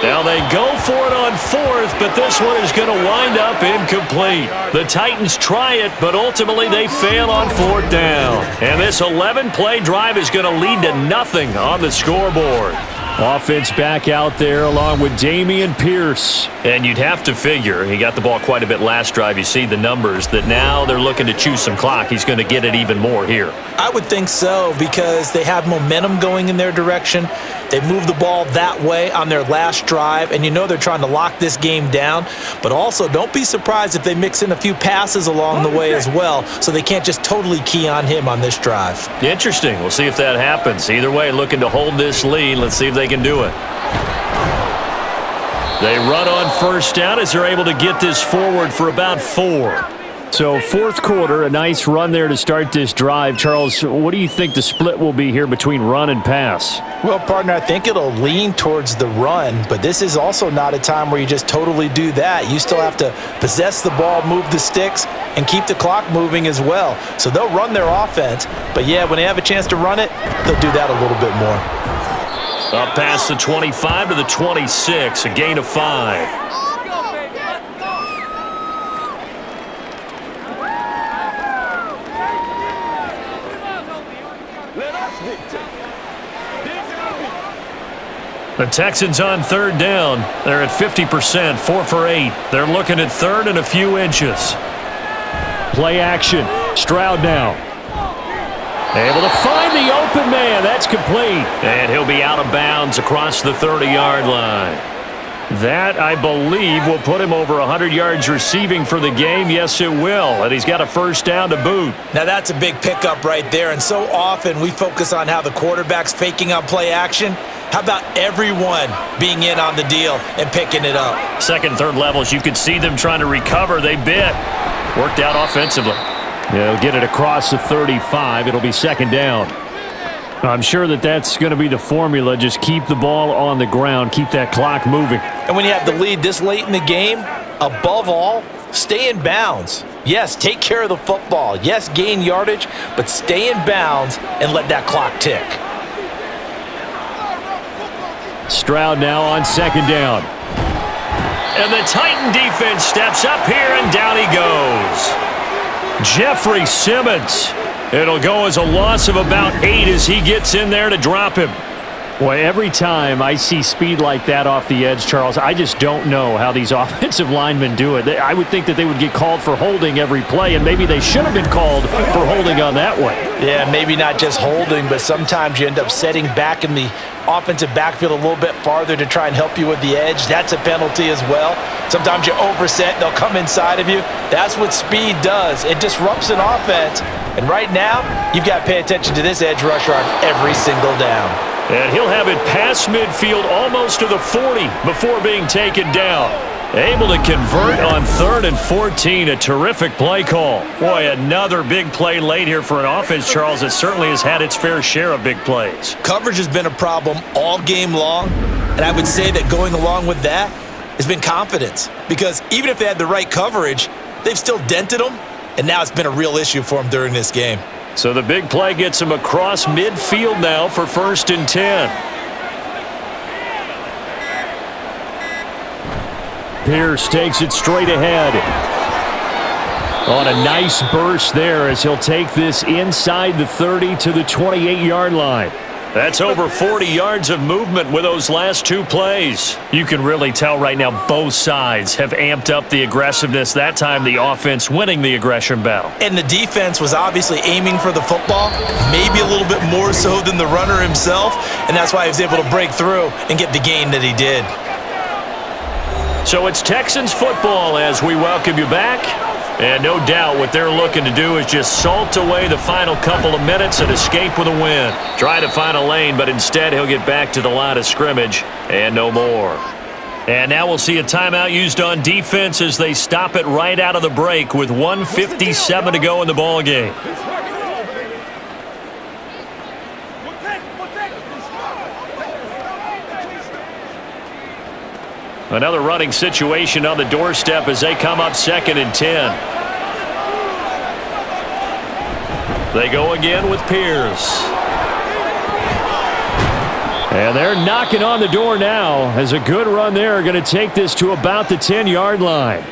Speaker 2: Now they go for it on 4th, but this one is going to wind up incomplete. The Titans try it, but ultimately they fail on 4th down. And this 11-play drive is going to lead to nothing on the scoreboard.
Speaker 7: Offense back out there along with Dameon Pierce.
Speaker 2: And you'd have to figure, he got the ball quite a bit last drive. You see the numbers, that now they're looking to chew some clock. He's going to get it even more here.
Speaker 5: I would think so, because they have momentum going in their direction. They moved the ball that way on their last drive, and you know they're trying to lock this game down. But also, don't be surprised if they mix in a few passes along the way as well, so they can't just totally key on him on this drive.
Speaker 2: Interesting. We'll see if that happens. Either way, looking to hold this lead. Let's see if they can do it. They run on 1st down as they're able to get this forward for about 4.
Speaker 7: So 4th quarter, a nice run there to start this drive. Charles, what do you think the split will be here between run and pass?
Speaker 5: Well, partner, I think it'll lean towards the run, but this is also not a time where you just totally do that. You still have to possess the ball, move the sticks, and keep the clock moving as well. So they'll run their offense, but yeah, when they have a chance to run it, they'll do that a little bit more.
Speaker 2: Up past the 25 to the 26, a gain of 5. The Texans on 3rd down. They're at 50%, 4 for 8. They're looking at 3rd and a few inches.
Speaker 7: Play action. Stroud now. Able to find the open man. That's complete.
Speaker 2: And he'll be out of bounds across the 30-yard line.
Speaker 7: That, I believe, will put him over 100 yards receiving for the game. Yes, it will. And he's got a 1st down to boot.
Speaker 5: Now, that's a big pickup right there. And so often we focus on how the quarterback's faking on play action. How about everyone being in on the deal and picking it up?
Speaker 2: 2nd, 3rd levels, you could see them trying to recover. They bit. Worked out offensively.
Speaker 7: They'll get it across the 35. It'll be 2nd down. I'm sure that's going to be the formula. Just keep the ball on the ground. Keep that clock moving.
Speaker 5: And when you have the lead this late in the game, above all, stay in bounds. Yes, take care of the football. Yes, gain yardage, but stay in bounds and let that clock tick.
Speaker 7: Stroud now on 2nd down.
Speaker 2: And the Titan defense steps up here, and down he goes. Jeffrey Simmons. It'll go as a loss of about 8 as he gets in there to drop him.
Speaker 7: Boy, every time I see speed like that off the edge, Charles, I just don't know how these offensive linemen do it. I would think that they would get called for holding every play, and maybe they should have been called for holding on that one.
Speaker 5: Yeah, maybe not just holding, but sometimes you end up setting back in the offensive backfield a little bit farther to try and help you with the edge. That's a penalty as well. Sometimes you overset, they'll come inside of you. That's what speed does. It disrupts an offense. And right now, you've got to pay attention to this edge rusher on every single down.
Speaker 2: And he'll have it past midfield almost to the 40 before being taken down. Able to convert on 3rd and 14. A terrific play call. Boy, another big play late here for an offense, Charles, that certainly has had its fair share of big plays.
Speaker 5: Coverage has been a problem all game long, and I would say that going along with that has been confidence. Because even if they had the right coverage, they've still dented them, and now it's been a real issue for them during this game.
Speaker 2: So the big play gets him across midfield now for 1st and 10. Pierce takes it straight ahead. On a nice burst there as he'll take this inside the 30 to the 28-yard line. That's over 40 yards of movement with those last 2 plays. You can really tell right now both sides have amped up the aggressiveness. That time the offense winning the aggression battle.
Speaker 5: And the defense was obviously aiming for the football, maybe a little bit more so than the runner himself, and that's why he was able to break through and get the gain that he did.
Speaker 2: So it's Texans football as we welcome you back. And no doubt what they're looking to do is just salt away the final couple of minutes and escape with a win. Try to find a lane, but instead he'll get back to the line of scrimmage and no more. And now we'll see a timeout used on defense as they stop it right out of the break with 1:57 to go in the ball game. Another running situation on the doorstep as they come up 2nd and 10. They go again with Pierce. And they're knocking on the door now as a good run there going to take this to about the 10-yard line.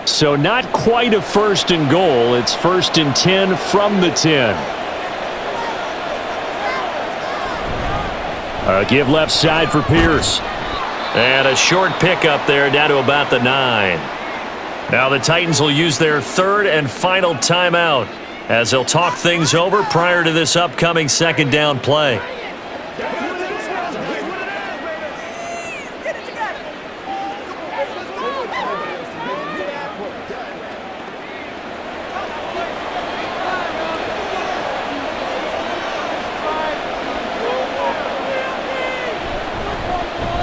Speaker 2: So not quite a 1st and goal. It's 1st and 10 from the 10. Give left side for Pierce. And a short pickup there down to about the 9. Now the Titans will use their 3rd and final timeout as they'll talk things over prior to this upcoming 2nd down play.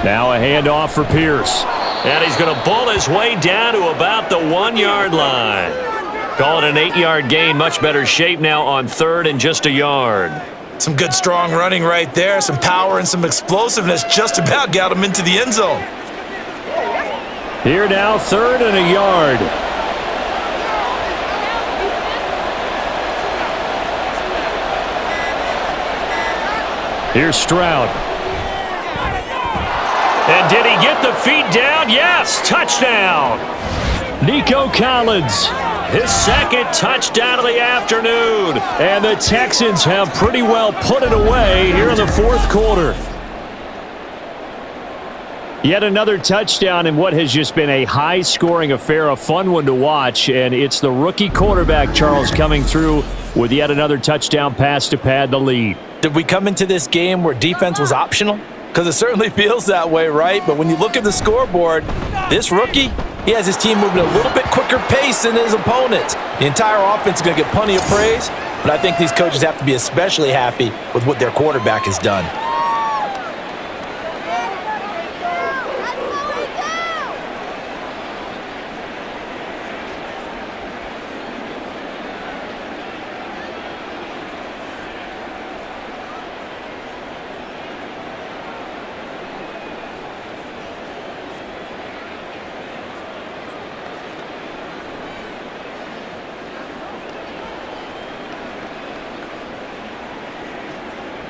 Speaker 2: Now a handoff for Pierce. And he's going to bull his way down to about the 1-yard line. Call it an 8-yard gain. Much better shape now on 3rd and just a yard.
Speaker 5: Some good strong running right there. Some power and some explosiveness just about got him into the end zone.
Speaker 2: Here now, 3rd and a yard. Here's Stroud. And did he get the feet down? Yes, touchdown. Nico Collins, his 2nd touchdown of the afternoon. And the Texans have pretty well put it away here in the 4th quarter. Yet another touchdown in what has just been a high-scoring affair, a fun one to watch. And it's the rookie quarterback, Charles, coming through with yet another touchdown pass to pad the lead.
Speaker 5: Did we come into this game where defense was optional? Because it certainly feels that way, right? But when you look at the scoreboard, this rookie, he has his team moving at a little bit quicker pace than his opponents. The entire offense is going to get plenty of praise, but I think these coaches have to be especially happy with what their quarterback has done.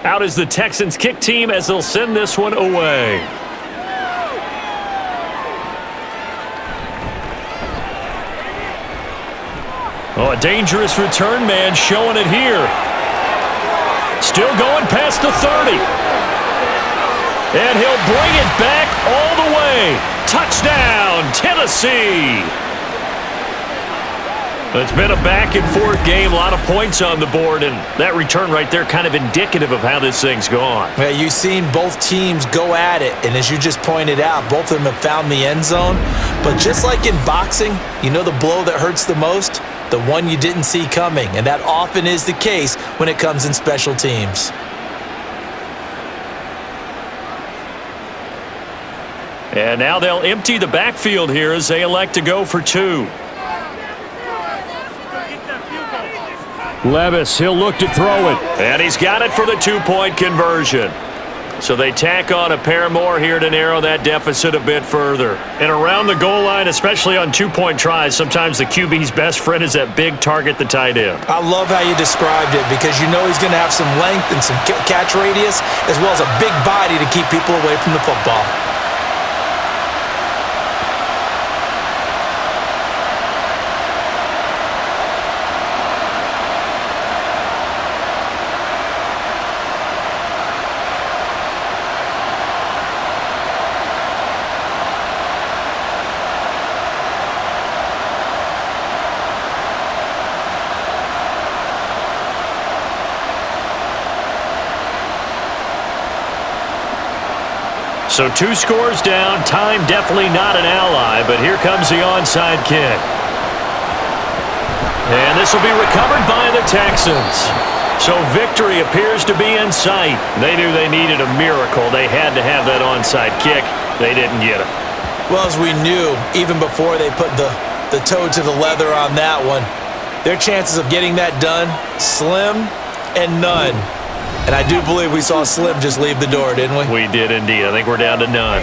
Speaker 2: Out is the Texans kick team as they'll send this one away. Oh, a dangerous return man showing it here. Still going past the 30. And he'll bring it back all the way. Touchdown, Tennessee. It's been a back-and-forth game, a lot of points on the board, and that return right there kind of indicative of how this thing's gone.
Speaker 5: Yeah, you've seen both teams go at it, and as you just pointed out, both of them have found the end zone. But just like in boxing, you know the blow that hurts the most? The one you didn't see coming, and that often is the case when it comes in special teams.
Speaker 2: And now they'll empty the backfield here as they elect to go for 2.
Speaker 7: Levis, he'll look to throw it. And he's got it for the two-point conversion. So they tack on a pair more here to narrow that deficit a bit further. And around the goal line, especially on two-point tries, sometimes the QB's best friend is that big target, the tight end.
Speaker 5: I love how you described it because you know he's going to have some length and some catch radius as well as a big body to keep people away from the football.
Speaker 7: So 2 scores down, time definitely not an ally, but here comes the onside kick. And this will be recovered by the Texans. So victory appears to be in sight. They knew they needed a miracle. They had to have that onside kick. They didn't get it.
Speaker 5: Well, as we knew, even before they put the toe to the leather on that one, their chances of getting that done, slim and none. And I do believe we saw Slim just leave the door, didn't we?
Speaker 7: We did indeed. I think we're down to none.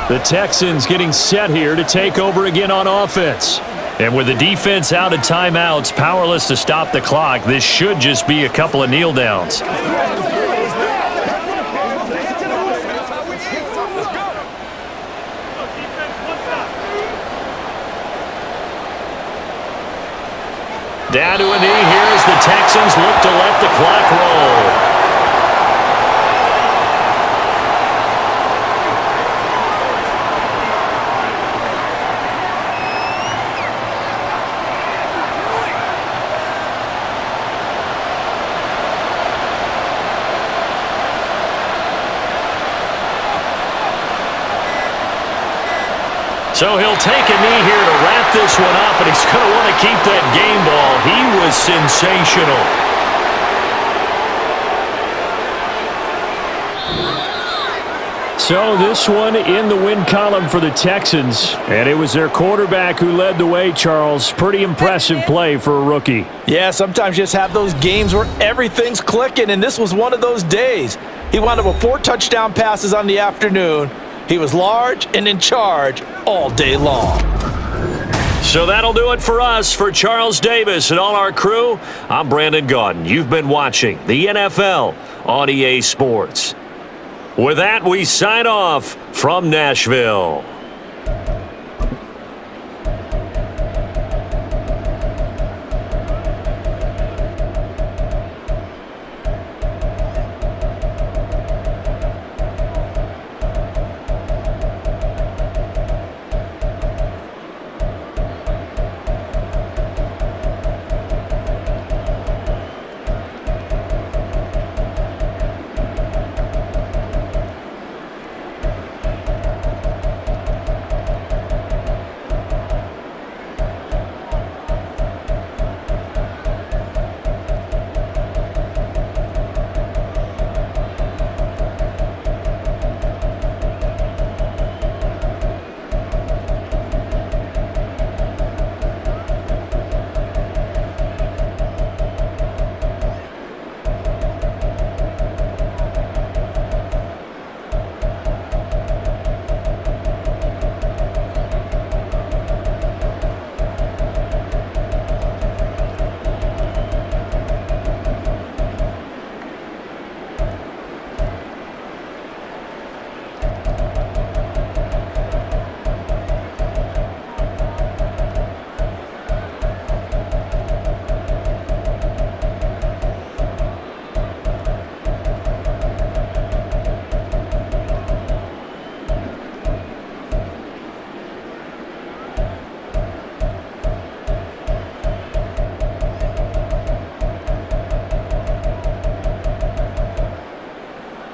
Speaker 7: The Texans getting set here to take over again on offense. And with the defense out of timeouts, powerless to stop the clock, this should just be a couple of kneel downs. Down to a knee here as the Texans look to let the clock roll. So he'll take a knee here to wrap this one up, and he's going to want to keep that game ball. He was sensational. So this one in the win column for the Texans, and it was their quarterback who led the way, Charles. Pretty impressive play for a rookie.
Speaker 3: Yeah, sometimes you just have those games where everything's clicking, and this was one of those days. He wound up with 4 touchdown passes on the afternoon. He was large and in charge all day long.
Speaker 7: So that'll do it for us. For Charles Davis and all our crew, I'm Brandon Gaudin. You've been watching the NFL on EA Sports. With that, we sign off from Nashville.